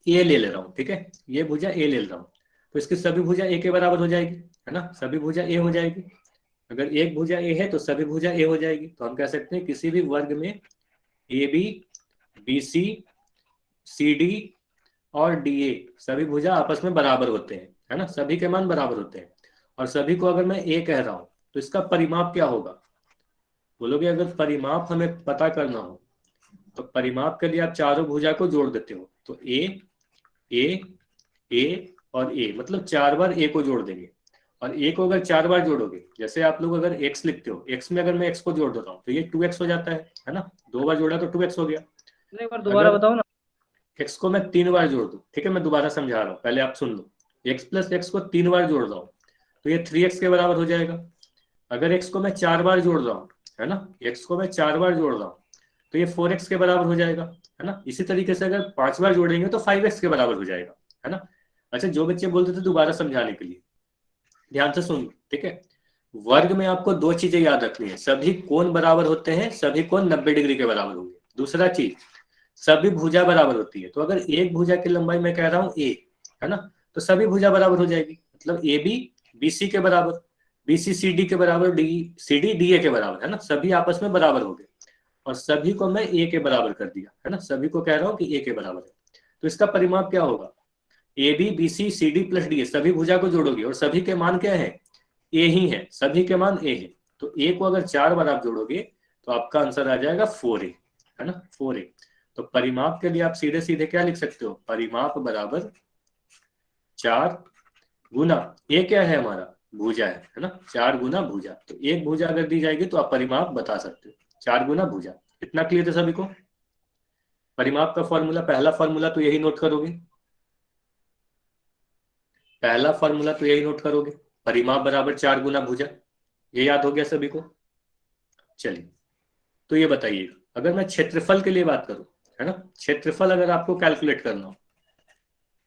ए ले रहा हूं, ठीक है, ये भुजा ए ले रहा हूं, तो इसकी सभी भुजा ए के बराबर हो जाएगी, है ना, सभी भुजा ए हो जाएगी। अगर एक भुजा ए है तो सभी भुजा ए हो जाएगी। तो हम कह सकते हैं किसी भी वर्ग में a b, b c, c d और डी ए सभी भुजा आपस में बराबर होते हैं, है ना, सभी के मान बराबर होते हैं। और सभी को अगर मैं ए कह रहा हूं तो इसका परिमाप क्या होगा? बोलोगे अगर परिमाप हमें पता करना हो तो परिमाप के लिए आप चारों भुजा को जोड़ देते हो, तो ए ए ए और ए, मतलब 4 बार ए को जोड़ देंगे। और ए को अगर 4 बार जोड़ोगे, जैसे आप लोग अगर x लिखते हो, x में अगर मैं x को जोड़ देता हूँ तो ये 2x हो जाता है ना, 2 बार जोड़ा तो 2x हो गया। एक बार दोबारा बताओ ना। x को मैं 3 बार जोड़ दूं, ठीक है, मैं दोबारा समझा रहा हूँ, पहले आप सुन लो। x प्लस x को 3 बार जोड़ रहा हूँ तो ये 3x के बराबर हो जाएगा। अगर x को मैं 4 बार जोड़ रहा हूँ, है ना, x को मैं 4 बार जोड़ रहा हूँ तो ये 4x के बराबर हो जाएगा, है ना। इसी तरीके से अगर 5 बार जोड़ेंगे तो 5x के बराबर हो जाएगा, है ना। अच्छा, जो बच्चे बोलते थे दोबारा समझाने के लिए, ध्यान से सुन, ठीक है। वर्ग में आपको 2 चीजें याद रखनी है, सभी कोण बराबर होते हैं, सभी कोण 90 डिग्री के बराबर होंगे। दूसरा चीज, सभी भुजा बराबर होती है। तो अगर एक भुजा की लंबाई मैं कह रहा हूँ ए, है ना, तो सभी भुजा बराबर हो जाएगी, मतलब ए बी बी सी के बराबर, बी सी सी डी के बराबर, d c d d a के बराबर, है ना, सभी आपस में बराबर हो गए। और सभी को मैं ए के बराबर कर दिया, है ना, सभी को कह रहा हूँ कि ए के बराबर है। तो इसका परिमाप क्या होगा? A b b c c d plus d a, सभी भुजा को जोड़ोगे और सभी के मान क्या है? ए ही है, सभी के मान ए है। तो ए को अगर 4 बार आप जोड़ोगे तो आपका आंसर आ जाएगा 4a, है ना, 4a। तो परिमाप के लिए आप सीधे सीधे क्या लिख सकते हो? परिमाप बराबर 4 गुना ए क्या है हमारा? भुजा है ना, 4 गुना भुजा। तो एक भुजा अगर दी जाएगी तो आप परिमाप बता सकते हो, 4 गुना भुजा। इतना क्लियर है सभी को? परिमाप का फॉर्मूला, पहला फॉर्मूला तो यही नोट करोगे, पहला फॉर्मूला तो यही नोट करोगे, परिमाप बराबर 4 गुना भुजा। ये याद हो गया सभी को? चलिए, तो ये बताइए, अगर मैं क्षेत्रफल के लिए बात करूं, है ना, क्षेत्रफल अगर आपको कैलकुलेट करना हो,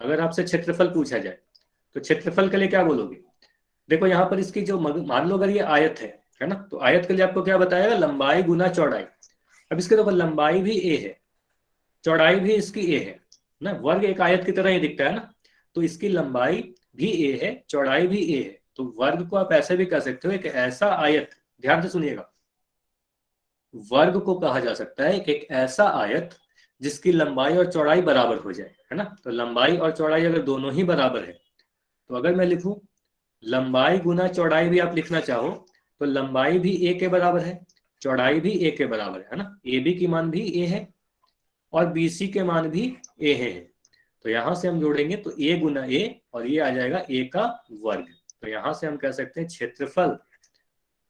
अगर आपसे क्षेत्रफल पूछा जाए तो क्षेत्रफल के लिए क्या बोलोगे? देखो यहाँ पर इसकी जो, मान लो अगर ये आयत है ना, तो आयत के लिए आपको क्या बताएगा? लंबाई गुना चौड़ाई। अब इसके देखो लंबाई भी ए है, चौड़ाई भी इसकी ए है ना, वर्ग एक आयत की तरह ही दिखता है ना, तो इसकी लंबाई भी ए है, चौड़ाई भी ए है। तो वर्ग को आप ऐसे भी कह सकते हो, एक ऐसा आयत, ध्यान से सुनिएगा, वर्ग को कहा जा सकता है एक ऐसा आयत जिसकी लंबाई और चौड़ाई बराबर हो जाए, है ना। तो लंबाई और चौड़ाई अगर दोनों ही बराबर है, तो अगर मैं लिखूं लंबाई गुना चौड़ाई भी आप लिखना चाहो तो लंबाई भी ए के बराबर है, चौड़ाई भी ए के बराबर है ना। ए बी की मान भी ए है और बी सी के मान भी ए है। तो यहां से हम जोड़ेंगे तो ए गुना ए और ये आ जाएगा ए का वर्ग। तो यहां से हम कह सकते हैं क्षेत्रफल,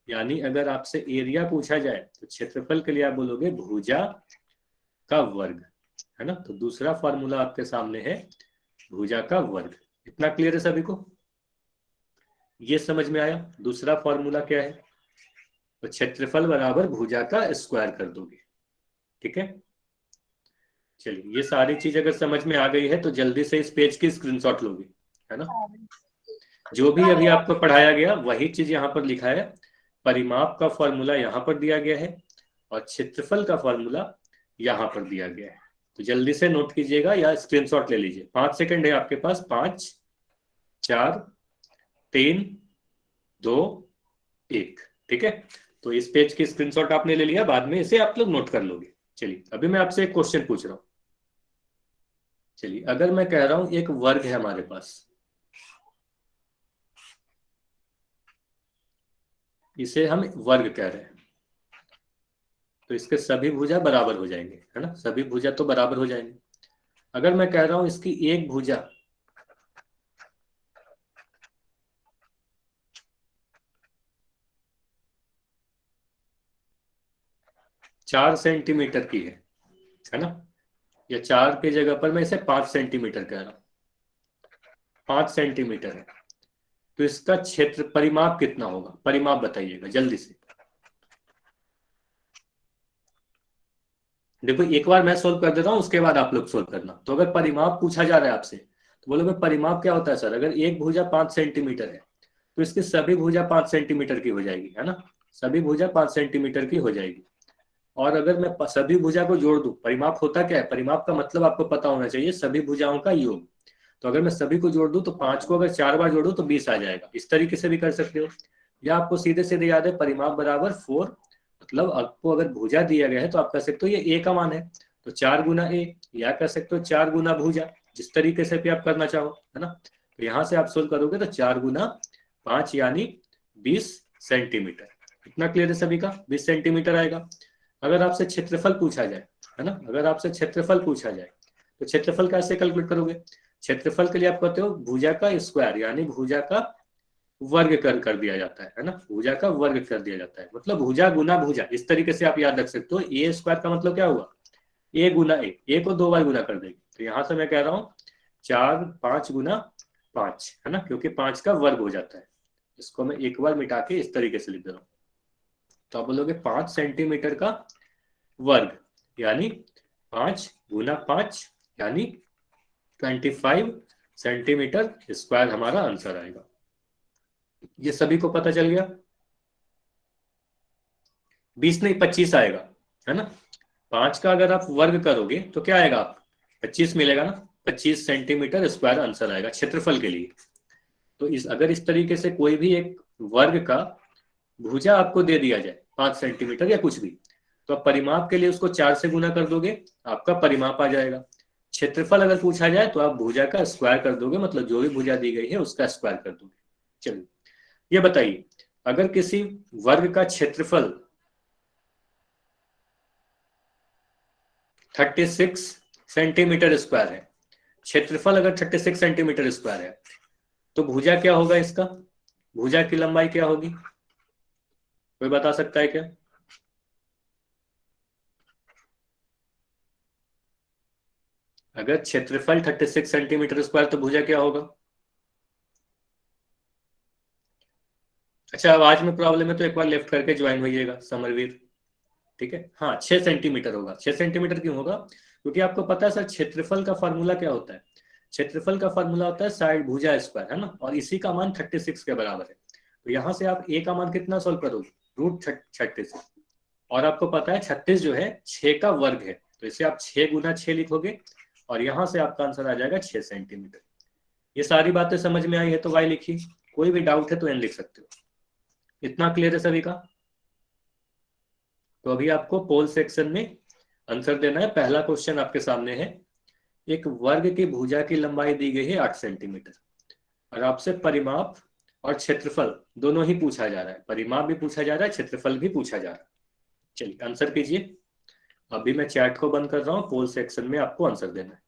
यानी अगर आपसे एरिया पूछा जाए तो क्षेत्रफल के लिए आप बोलोगे भुजा का वर्ग, है ना। तो दूसरा फॉर्मूला आपके सामने है भुजा का वर्ग। इतना क्लियर है सभी को? ये समझ में आया? दूसरा फॉर्मूला क्या है? तो क्षेत्रफल बराबर भुजा का स्क्वायर कर दोगे, ठीक है। चलिए, ये सारी चीज अगर समझ में आ गई है तो जल्दी से इस पेज की स्क्रीनशॉट लोगे, है ना। जो भी अभी आपको पढ़ाया गया वही चीज यहाँ पर लिखा है। परिमाप का फॉर्मूला यहाँ पर दिया गया है और क्षेत्रफल का फॉर्मूला यहाँ पर दिया गया है। तो जल्दी से नोट कीजिएगा या स्क्रीनशॉट ले लीजिए। 5 सेकंड है आपके पास। 5 4 3 2 1, ठीक है। तो इस पेज की स्क्रीनशॉट आपने ले लिया, बाद में इसे आप लोग नोट कर लोगे। चलिए, अभी मैं आपसे एक क्वेश्चन पूछ रहा हूं। चलिए, अगर मैं कह रहा हूं एक वर्ग है हमारे पास, इसे हम वर्ग कह रहे हैं, तो इसके सभी भुजा बराबर हो जाएंगे, है ना, सभी भुजा तो बराबर हो जाएंगे। अगर मैं कह रहा हूं इसकी एक भुजा 4 सेंटीमीटर की है ना, या 4 की जगह पर मैं इसे 5 सेंटीमीटर कह रहा हूं, 5 सेंटीमीटर है, तो इसका क्षेत्र परिमाप कितना होगा? परिमाप बताइएगा जल्दी से। देखो एक बार मैं सोल्व कर देता हूं, उसके बाद आप लोग सोल्व करना। तो अगर परिमाप पूछा जा रहा है आपसे, तो बोलोगे परिमाप क्या होता है सर? अगर एक भुजा 5 सेंटीमीटर है तो इसकी सभी भुजा 5 सेंटीमीटर की हो जाएगी, है ना? सभी भुजा 5 सेंटीमीटर की हो जाएगी। और अगर मैं सभी भुजा को जोड़ दूं, परिमाप होता क्या है? परिमाप का मतलब आपको पता होना चाहिए, सभी भुजाओं का योग। तो अगर मैं सभी को जोड़ दूं तो 5 को अगर 4 बार जोड़ूं तो 20 आ जाएगा। इस तरीके से भी कर सकते हो, या आपको सीधे सीधे याद है परिमाप बराबर 4, मतलब आपको अगर भुजा दिया गया है तो आप कह सकते हो ये ए का मान है, तो 4 गुना ए, या कह सकते हो 4 गुना भुजा, जिस तरीके से भी आप करना चाहो, है ना? तो यहाँ से आप सोल्व करोगे तो 4 गुना 5 यानी 20 सेंटीमीटर। इतना क्लियर है सभी का? 20 सेंटीमीटर आएगा। अगर आपसे क्षेत्रफल पूछा जाए, है ना, अगर आपसे क्षेत्रफल पूछा जाए तो क्षेत्रफल कैसे कैलकुलेट करोगे? क्षेत्रफल के लिए आप कहते हो भुजा का स्क्वायर, यानी भुजा का वर्ग कर दिया जाता है ना? भुजा का वर्ग कर दिया जाता है, मतलब भुजा गुना भुजा। इस तरीके से आप याद रख सकते हो। ए स्क्वायर का मतलब क्या हुआ? ए गुना ए को 2 बार गुना कर देंगे। तो यहां से मैं कह रहा हूँ 4 5 गुना 5, है ना, क्योंकि 5 का वर्ग हो जाता है। इसको मैं एक बार मिटा के इस तरीके से लिख दे रहा हूँ। तो आप बोलोगे 5 सेंटीमीटर का वर्ग, यानी 5 गुना 5 यानी 25 सेंटीमीटर स्क्वायर हमारा आंसर आएगा। ये सभी को पता चल गया? 20 नहीं 25 आएगा, है ना? 5 का अगर आप वर्ग करोगे तो क्या आएगा? आप 25 मिलेगा ना? 25 सेंटीमीटर स्क्वायर आंसर आएगा क्षेत्रफल के लिए। तो अगर इस तरीके से कोई भी एक वर्ग का भुजा आपको दे दिया जाए 5 सेंटीमीटर या कुछ भी, तो आप परिमाप के लिए उसको 4 से गुना कर दोगे, आपका परिमाप आ जाएगा। क्षेत्रफल अगर पूछा जाए तो आप भुजा का स्क्वायर कर दोगे, मतलब जो भी भुजा दी गई है उसका स्क्वायर कर दोगे। चलिए ये बताइए, अगर किसी वर्ग का क्षेत्रफल 36 सेंटीमीटर स्क्वायर है, क्षेत्रफल अगर 36 सेंटीमीटर स्क्वायर है, तो भुजा क्या होगा इसका? भुजा की लंबाई क्या होगी? कोई बता सकता है क्या? अगर क्षेत्रफल 36 सेंटीमीटर स्क्वायर तो भुजा क्या होगा? अच्छा, आवाज में प्रॉब्लम है तो एक बार लेफ्ट करके ज्वाइन होइएगा समरवीर। ठीक है, हाँ 6 सेंटीमीटर होगा। 6 सेंटीमीटर क्यों होगा? क्योंकि आपको पता है सर क्षेत्रफल का फॉर्मूला क्या होता है? क्षेत्रफल का फॉर्मूला होता है साइड भुजा स्क्वायर, है ना, और इसी का मान 36 के बराबर है। तो यहाँ से आप ए का मान कितना सोल्व करोगे? √36। और आपको पता है 36 जो है 6 का वर्ग है, तो इसे आप 6 गुना 6 लिखोगे और यहाँ से आपका आंसर आ जाएगा 6 सेंटीमीटर। ये सारी बातें समझ में आई है तो वाई लिखी, कोई भी डाउट है तो एन लिख सकते हो। इतना क्लियर है सभी का? तो अभी आपको पोल सेक्शन में आंसर देना है। पहला क्वेश्चन आपके सामने है, एक वर्ग की भुजा की लंबाई दी गई है 8 सेंटीमीटर और आपसे परिमाप और क्षेत्रफल दोनों ही पूछा जा रहा है। परिमाप भी पूछा जा रहा है, क्षेत्रफल भी पूछा जा रहा है। चलिए आंसर कीजिए। अभी मैं चैट को बंद कर रहा हूं, पोल सेक्शन में आपको आंसर देना है।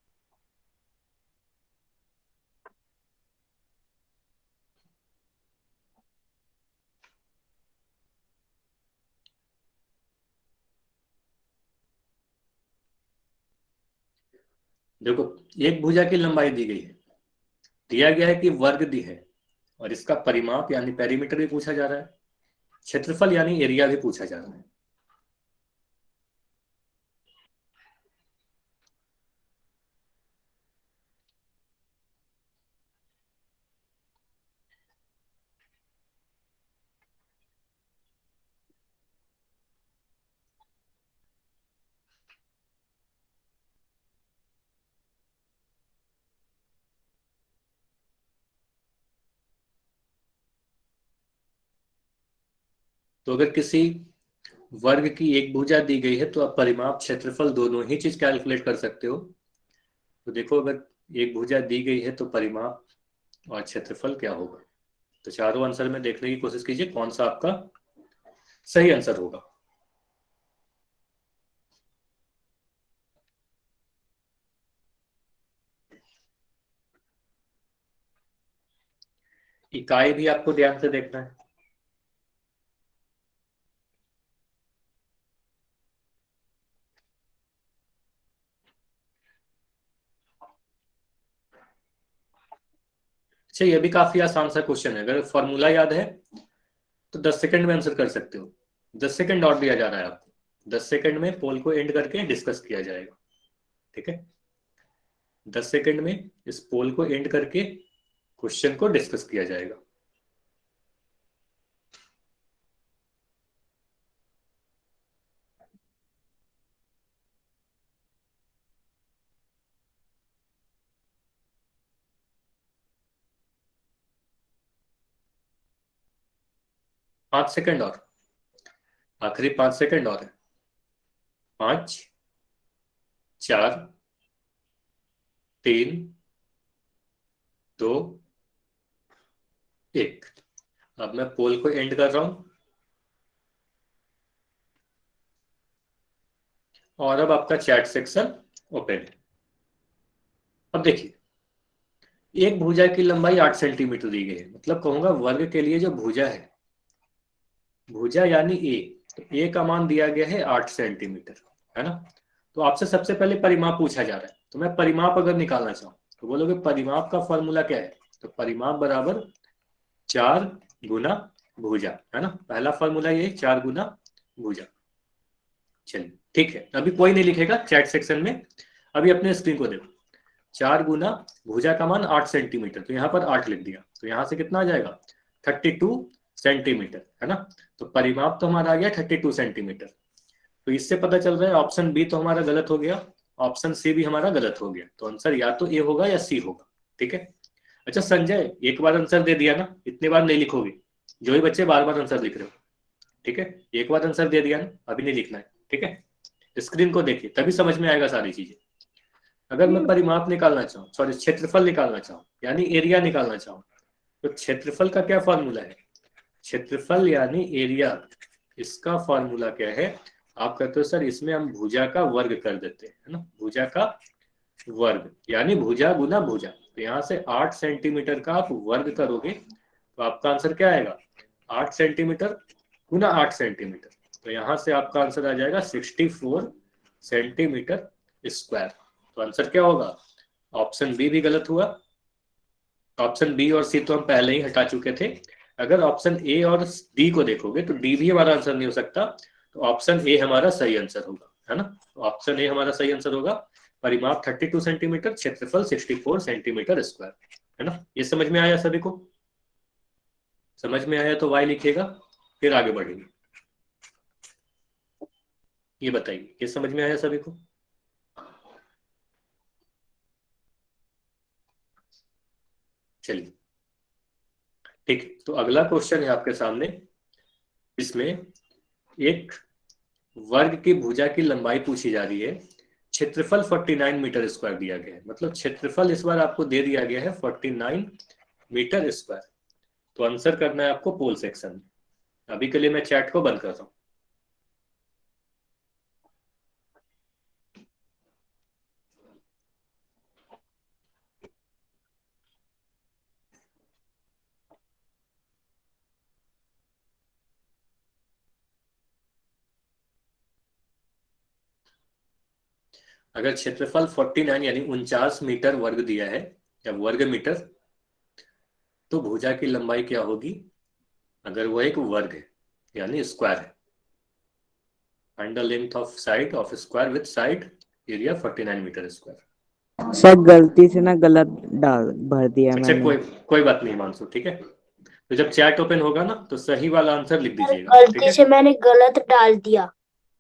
देखो एक भुजा की लंबाई दी गई है, दिया गया है कि वर्ग दी है, और इसका परिमाप यानी पेरीमीटर भी पूछा जा रहा है, क्षेत्रफल यानी एरिया भी पूछा जा रहा है। तो अगर किसी वर्ग की एक भुजा दी गई है तो आप परिमाप क्षेत्रफल दोनों ही चीज कैलकुलेट कर सकते हो। तो देखो अगर एक भुजा दी गई है तो परिमाप और क्षेत्रफल क्या होगा? तो चारों आंसर में देखने की कोशिश कीजिए कौन सा आपका सही आंसर होगा। इकाई भी आपको ध्यान से देखना है। अच्छा, ये भी काफी आसान सा क्वेश्चन है, अगर फॉर्मूला याद है तो 10 सेकंड में आंसर कर सकते हो। 10 सेकंड और दिया जा रहा है आपको, 10 सेकंड में पोल को एंड करके डिस्कस किया जाएगा। ठीक है, 10 सेकंड में इस पोल को एंड करके क्वेश्चन को डिस्कस किया जाएगा। पांच सेकंड और, आखिरी 5 सेकंड और है। 5, 4, 3, 2, 1। अब मैं पोल को एंड कर रहा हूं और अब आपका चैट सेक्शन ओपन है। अब देखिए, एक भुजा की लंबाई 8 सेंटीमीटर दी गई है, मतलब कहूंगा वर्ग के लिए जो भुजा है, भुजा यानी ए, तो ए का मान दिया गया है 8 सेंटीमीटर, है ना। तो आपसे सबसे पहले परिमाप पूछा जा रहा है, तो मैं परिमाप अगर निकालना चाहूं तो बोलोगे परिमाप का फॉर्मूला क्या है, तो परिमाप बराबर 4 गुना भुजा, है ना। पहला फॉर्मूला ये 4 गुना भुजा। चलिए ठीक है, अभी कोई नहीं लिखेगा चैट सेक्शन में, अभी अपने स्क्रीन को देखो। 4 गुना भुजा का मान 8 सेंटीमीटर, तो यहाँ पर 8 लिख दिया, तो यहाँ से कितना आ जाएगा 32 सेंटीमीटर, है ना। तो परिमाप तो हमारा आ गया 32 सेंटीमीटर। तो इससे पता चल रहा है ऑप्शन बी तो हमारा गलत हो गया, ऑप्शन सी भी हमारा गलत हो गया, तो आंसर या तो ए होगा या सी होगा। ठीक है। अच्छा संजय, एक बार आंसर दे दिया ना, इतनी बार नहीं लिखोगे, जो ही बच्चे बार बार आंसर लिख रहे हो। ठीक है, एक बार आंसर दे दिया ना, अभी नहीं लिखना है। ठीक है, स्क्रीन को देखिए तभी समझ में आएगा सारी चीजें। अगर मैं परिमाप निकालना चाहूँ, सॉरी क्षेत्रफल निकालना चाहूँ यानी एरिया निकालना चाहूँ, तो क्षेत्रफल का क्या फॉर्मूला है, क्षेत्रफल यानी एरिया, इसका फॉर्मूला क्या है। आप कहते हो सर इसमें हम भुजा का वर्ग कर देते हैं, है ना, भुजा का वर्ग यानी भुजा गुना भुजा। तो यहाँ से 8 सेंटीमीटर का आप वर्ग करोगे तो आपका आंसर क्या आएगा, 8 सेंटीमीटर गुना 8 सेंटीमीटर, तो यहाँ से आपका आंसर आ जाएगा 64 सेंटीमीटर स्क्वायर। तो आंसर क्या होगा, ऑप्शन बी भी गलत हुआ। ऑप्शन बी और सी तो हम पहले ही हटा चुके थे। अगर ऑप्शन ए और डी को देखोगे तो डी भी हमारा आंसर नहीं हो सकता, तो ऑप्शन ए हमारा सही आंसर होगा, है ना। तो ऑप्शन ए हमारा सही आंसर होगा। परिमाप 32 सेंटीमीटर, क्षेत्रफल 64 सेंटीमीटर स्क्वायर, है ना। ये समझ में आया सभी को, समझ में आया तो वाई लिखिएगा, फिर आगे बढ़ेंगे। ये बताइए, ये समझ में आया सभी को। चलिए ठीक है, तो अगला क्वेश्चन है आपके सामने। इसमें एक वर्ग की भुजा की लंबाई पूछी जा रही है, क्षेत्रफल 49 मीटर स्क्वायर दिया गया है, मतलब क्षेत्रफल इस बार आपको दे दिया गया है 49 मीटर स्क्वायर। तो आंसर करना है आपको पोल सेक्शन में। अभी के लिए मैं चैट को बंद कर रहा हूं। अगर क्षेत्रफल 49 यानी 49 मीटर वर्ग दिया है या वर्ग मीटर, तो भुजा की लंबाई क्या होगी अगर वो एक वर्ग है यानी स्क्वायर है। Find the length of side of square with side area 49 metre square. Sir गलती से ना गलत डाल भर दिया अच्छा मैंने। कोई कोई बात नहीं मानसू, ठीक है। तो जब चैट ओपन होगा ना तो सही वाला आंसर लिख सर दीजिएगा, ठीक गलती है। से मैंने गलत डाल दिया।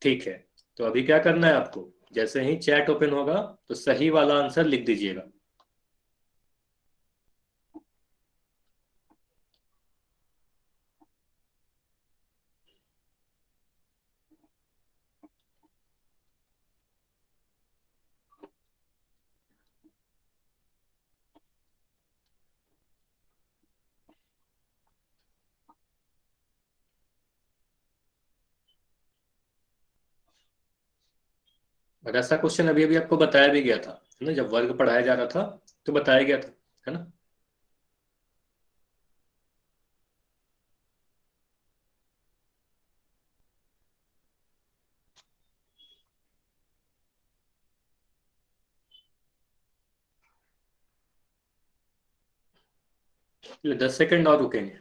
ठीक है, तो अभी क्या करना है आपको, जैसे ही चैट ओपन होगा तो सही वाला आंसर लिख दीजिएगा। और ऐसा क्वेश्चन अभी अभी आपको बताया भी गया था, है ना, जब वर्ग पढ़ाया जा रहा था तो बताया गया था, है ना। 10 सेकंड और रुकेंगे,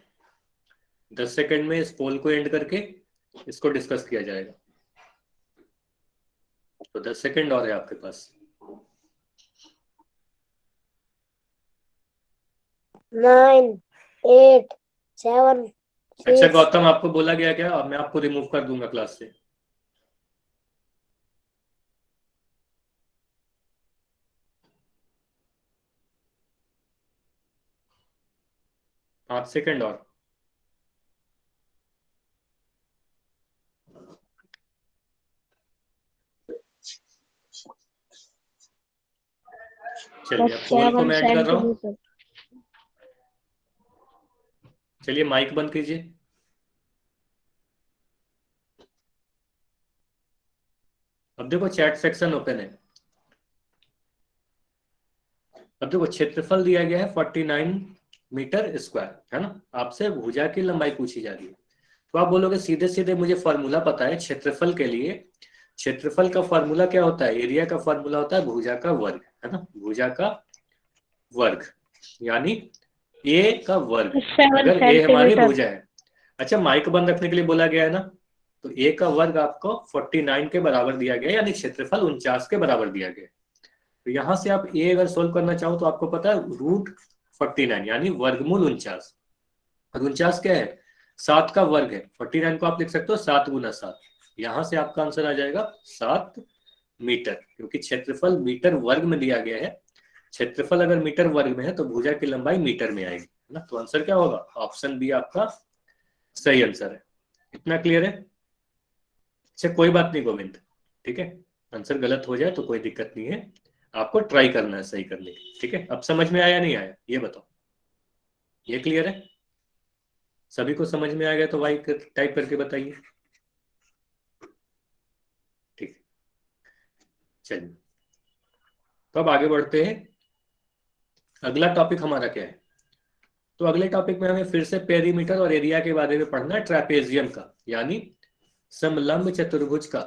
10 सेकंड में इस पोल को एंड करके इसको डिस्कस किया जाएगा। तो 10 सेकंड और है आपके पास। 9, 8, 7, अच्छा 6, गौतम, आपको बोला गया क्या? अब मैं आपको रिमूव कर दूंगा क्लास से। पाँच सेकंड और। चलिए अब पोल को मैं ऐड कर रहा हूँ। चलिए माइक बंद कीजिए। अब देखो चैट सेक्शन ओपन है। अब देखो क्षेत्रफल दिया गया है 49 मीटर स्क्वायर, है ना। आपसे भुजा की लंबाई पूछी जा रही है, तो आप बोलोगे सीधे सीधे मुझे फॉर्मूला पता है क्षेत्रफल के लिए। क्षेत्रफल का फॉर्मूला क्या होता है? एरिया का फॉर्मूला होता है भुजा का वर्ग, है ना। भुजा का वर्ग यानी ए का वर्ग, अगर ए हमारी भुजा है। अच्छा माइक बंद रखने के लिए बोला गया है ना, तो ए का वर्ग आपको 49 के बराबर दिया गया, यानी क्षेत्रफल 49 के बराबर दिया गया। तो यहां से आप ए अगर सोल्व करना चाहो तो आपको पता है √49 यानी वर्गमूल 49। और 49 क्या है? 7 का वर्ग है। 49 को आप लिख सकते हो 7 गुना 7। यहां से आपका आंसर आ जाएगा 7 मीटर, क्योंकि क्षेत्रफल मीटर वर्ग में दिया गया है। क्षेत्रफल अगर मीटर वर्ग में है तो भुजा की लंबाई मीटर में आएगी, है ना। तो आंसर क्या होगा? ऑप्शन बी आपका सही आंसर है। इतना क्लियर है? अच्छा कोई बात नहीं गोविंद, ठीक है, आंसर गलत हो जाए तो कोई दिक्कत नहीं है, आपको ट्राई करना है सही करने की, ठीक है। अब समझ में आया नहीं आया ये बताओ? ये क्लियर है? सभी को समझ में आ गया तो वाई टाइप करके बताइए। ठीक, चलिए तो अब आगे बढ़ते हैं। अगला टॉपिक हमारा क्या है? तो अगले टॉपिक में हमें फिर से पेरीमीटर और एरिया के बारे में पढ़ना है, ट्रैपेजियम का यानी समलंब चतुर्भुज का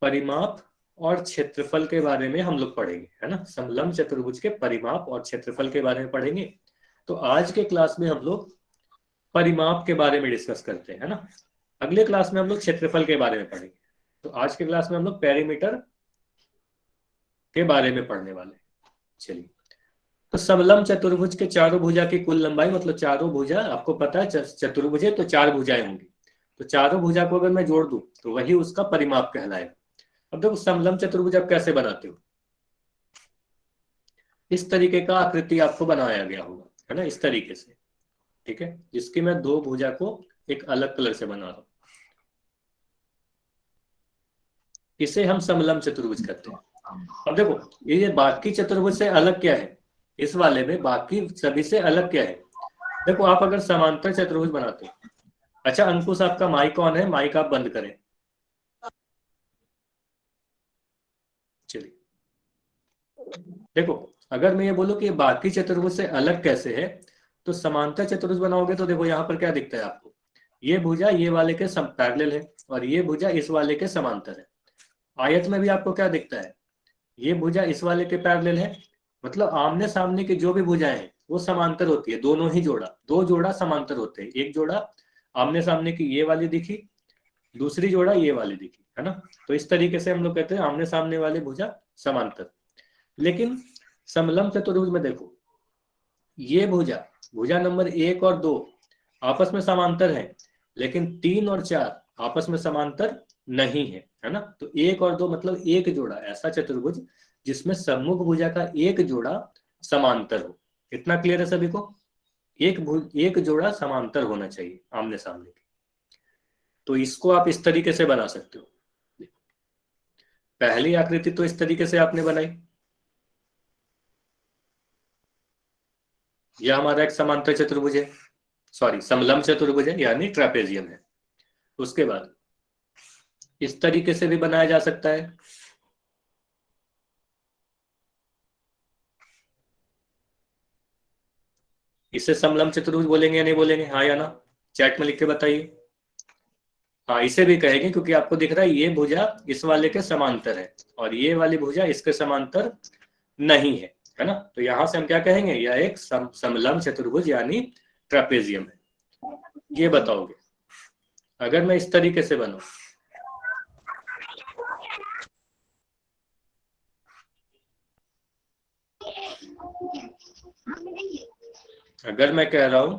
परिमाप और क्षेत्रफल के बारे में हम लोग पढ़ेंगे, है ना। समलंब चतुर्भुज के परिमाप और क्षेत्रफल के बारे में पढ़ेंगे। तो आज के क्लास में हम लोग परिमाप के बारे में डिस्कस करते हैं, है ना। अगले क्लास में हम लोग क्षेत्रफल के बारे में पढ़ेंगे। तो आज के क्लास में हम लोग पेरीमीटर के बारे में पढ़ने वाले। चलिए तो समलंब चतुर्भुज के चारों भुजा की कुल लंबाई, मतलब चारों भुजा, आपको पता है चतुर्भुज है तो 4 भुजाएं होंगी, तो चारों भुजा को अगर मैं जोड़ दूं तो वही उसका परिमाप कहलाएगा। अब देखो समलंब चतुर्भुज आप कैसे बनाते हो? इस तरीके का आकृति आपको बनाया गया होगा, है ना, इस तरीके से, ठीक है। जिसकी मैं 2 भुजा को एक अलग कलर से बना रहा हूं, इसे हम समलंब चतुर्भुज कहते हैं। अब देखो ये बाकी चतुर्भुज से अलग क्या है? इस वाले में बाकी सभी से अलग क्या है? देखो आप अगर समांतर चतुर्भुज बनाते हो। अच्छा अंकुश आपका माइक ऑन है, माइक आप बंद करें। चलिए देखो अगर मैं ये बोलूं कि बाकी चतुर्भुज से अलग कैसे है, तो समांतर चतुर्भुज बनाओगे तो देखो यहाँ पर क्या दिखता है आपको? ये भुजा ये वाले के पैरेलल है और ये भुजा इस वाले के समांतर है। आयत में भी आपको क्या दिखता है? ये भुजा इस वाले के पैरेलल है, मतलब आमने सामने की जो भी भुजाएं हैं वो समांतर होती है। दोनों ही जोड़ा, 2 जोड़ा समांतर होते हैं। एक जोड़ा आमने सामने की ये वाली दिखी, दूसरी जोड़ा ये वाली दिखी, है ना। तो इस तरीके से हम लोग कहते हैं आमने सामने वाले भुजा समांतर। लेकिन समलंब चतुर्भुज में देखो ये भुजा नंबर 1 और 2 आपस में समांतर है, लेकिन 3 और 4 आपस में समांतर नहीं है, है ना। तो 1 और 2 मतलब एक जोड़ा, ऐसा चतुर्भुज जिसमें सम्मुख भुजा का एक जोड़ा समांतर हो। इतना क्लियर है सभी को? एक जोड़ा समांतर होना चाहिए आमने सामने की। तो इसको आप इस तरीके से बना सकते हो। पहली आकृति तो इस तरीके से आपने बनाई, यह हमारा एक समांतर चतुर्भुज है, सॉरी समलंब चतुर्भुज है यानी ट्रैपेजियम है। उसके बाद इस तरीके से भी बनाया जा सकता है। इसे समलंब चतुर्भुज बोलेंगे या नहीं बोलेंगे? हाँ या ना, चैट में लिख के बताइए। हाँ इसे भी कहेंगे, क्योंकि आपको दिख रहा है ये भुजा इस वाले के समांतर है और ये वाली भुजा इसके समांतर नहीं है, है ना। तो यहां से हम क्या कहेंगे, यह एक समलंब चतुर्भुज यानी ट्रेपेजियम है। ये बताओगे अगर मैं इस तरीके से बनूं, अगर मैं कह रहा हूं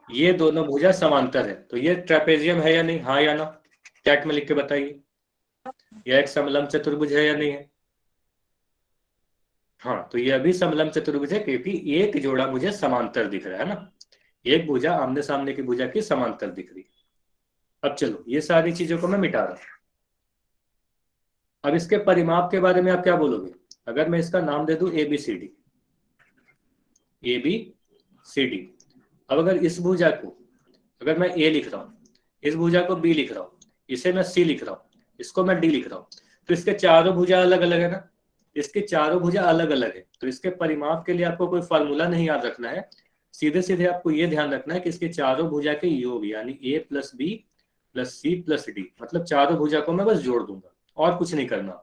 ये दोनों भुजा समांतर है, तो ये ट्रेपेजियम है या नहीं, हाँ या ना, चैट में लिख के बताइए। यह एक समलंब चतुर्भुज है या नहीं है? हाँ, तो ये अभी समलंब चतुर्भुज है क्योंकि एक जोड़ा मुझे समांतर दिख रहा है ना, एक भुजा आमने सामने की भुजा की समांतर दिख रही है। अब चलो ये सारी चीजों को मैं मिटा रहा हूं। अब इसके परिमाप के बारे में आप क्या बोलोगे? अगर मैं इसका नाम दे दूं ABCD, ABCD, अब अगर इस भुजा को, अगर मैं A लिख रहा हूं, इस भुजा को B लिख रहा हूं, इसे मैं C लिख रहा हूं, इसको मैं D लिख रहा हूं, तो इसके चारों भुजा अलग अलग है ना, इसके चारों भुजा अलग अलग है। तो इसके परिमाप के लिए आपको कोई फॉर्मूला नहीं याद रखना है, सीधे सीधे आपको ये ध्यान रखना है कि इसके चारों भुजा के योग यानी A + B + C + D, मतलब चारों भुजा को मैं बस जोड़ दूंगा और कुछ नहीं करना।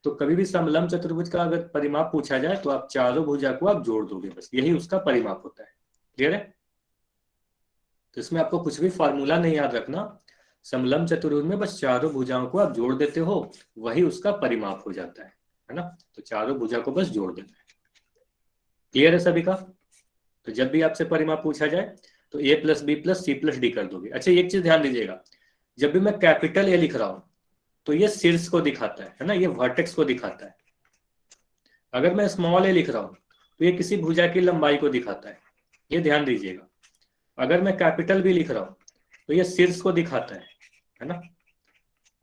तो कभी भी समलंब चतुर्भुज का अगर परिमाप पूछा जाए तो आप चारों भुजा को आप जोड़ दोगे, बस यही उसका परिमाप होता है। क्लियर है? तो इसमें आपको कुछ भी फॉर्मूला नहीं याद रखना, समलंब चतुर्भुज में बस चारों भुजाओं को आप जोड़ देते हो, वही उसका परिमाप हो जाता है ना। तो चारों भुजा को बस जोड़ देना है। क्लियर है सभी का? तो जब भी आपसे परिमाप पूछा जाए तो A + B + C + D कर दोगे। अच्छा, एक चीज ध्यान दीजिएगा, जब भी मैं कैपिटल A लिख रहा हूं तो ये शीर्ष को दिखाता है ना, ये वर्टेक्स को दिखाता है। अगर मैं स्मॉल a लिख रहा हूं तो ये किसी भुजा की लंबाई को दिखाता है, ये ध्यान दीजिएगा। अगर मैं कैपिटल B लिख रहा हूं तो ये शीर्ष को दिखाता है ना।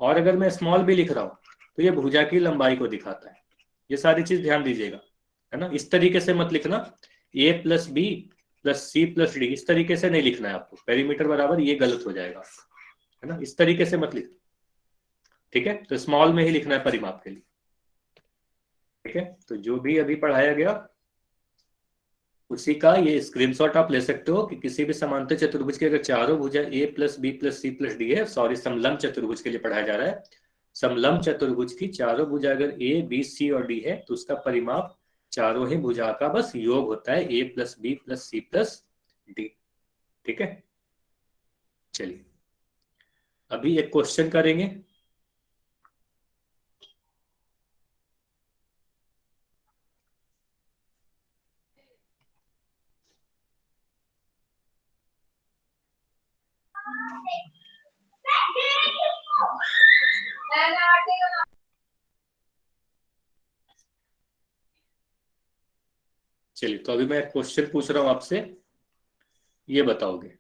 और अगर मैं स्मॉल b लिख रहा हूं तो ये भुजा की लंबाई को दिखाता है। ये सारी चीज ध्यान दीजिएगा, है ना। इस तरीके से मत लिखना A + B + C + D, इस तरीके से नहीं लिखना है आपको, पेरीमीटर बराबर, ये गलत हो जाएगा, है ना। इस तरीके से मत लिखना, ठीक है। तो स्मॉल में ही लिखना है परिमाप के लिए, ठीक है। तो जो भी अभी पढ़ाया गया उसी का ये स्क्रीनशॉट आप ले सकते हो कि किसी भी समांतर चतुर्भुज के अगर चारों भुजा A + B + C + D है, सॉरी समलंब चतुर्भुज के लिए पढ़ाया जा रहा है, समलंब चतुर्भुज की चारों भुजा अगर A, B, C और D है तो उसका परिमाप चारों ही भुजा का बस योग होता है A + B + C + D, ठीक है। चलिए अभी एक क्वेश्चन करेंगे। चलिए, तो अभी मैं क्वेश्चन पूछ रहा हूं आपसे, ये बताओगे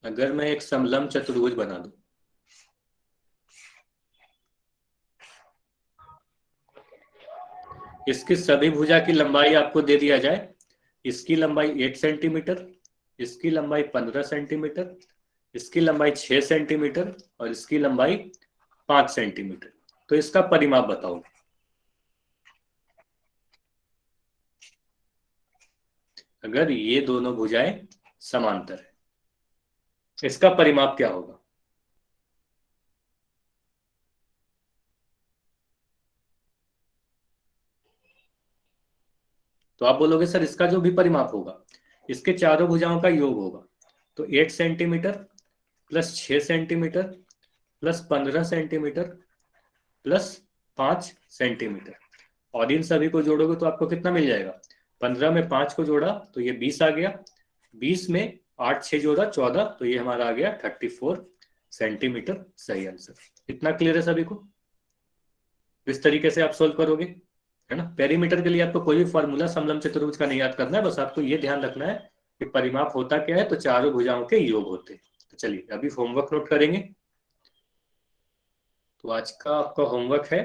अगर मैं एक समलंब चतुर्भुज बना दूं, इसकी सभी भुजा की लंबाई आपको दे दिया जाए, इसकी लंबाई 8 सेंटीमीटर, इसकी लंबाई 15 सेंटीमीटर, इसकी लंबाई 6 सेंटीमीटर और इसकी लंबाई 5 सेंटीमीटर, तो इसका परिमाप बताओगे। अगर ये दोनों भुजाएं समांतर है, इसका परिमाप क्या होगा? तो आप बोलोगे सर इसका जो भी परिमाप होगा इसके चारों भुजाओं का योग होगा, तो 8 सेंटीमीटर + 6 सेंटीमीटर + 15 सेंटीमीटर + 5 सेंटीमीटर, और इन सभी को जोड़ोगे तो आपको कितना मिल जाएगा? 15 में 5 को जोड़ा तो ये 20 आ गया, 20 में 8 6 जोड़ा 14, तो ये हमारा आ गया 34 सेंटीमीटर, सही आंसर। इतना क्लियर है सभी को? इस तरीके से आप सोल्व करोगे, है ना। पेरीमीटर के लिए आपको कोई भी फॉर्मूला समलंब चतुर्भुज का नहीं याद करना है, बस आपको ये ध्यान रखना है कि परिमाप होता क्या है, तो चारों भुजाओं के योग होते हैं। तो चलिए अभी होमवर्क नोट करेंगे। तो आज का आपका होमवर्क है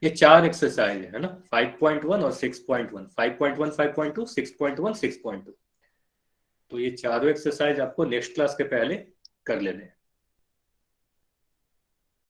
ये 4 एक्सरसाइज है ना, 5.1 और 6.1, 5.1 5.2, 6.1 6.2। तो ये चारों एक्सरसाइज आपको नेक्स्ट क्लास के पहले कर लेने हैं।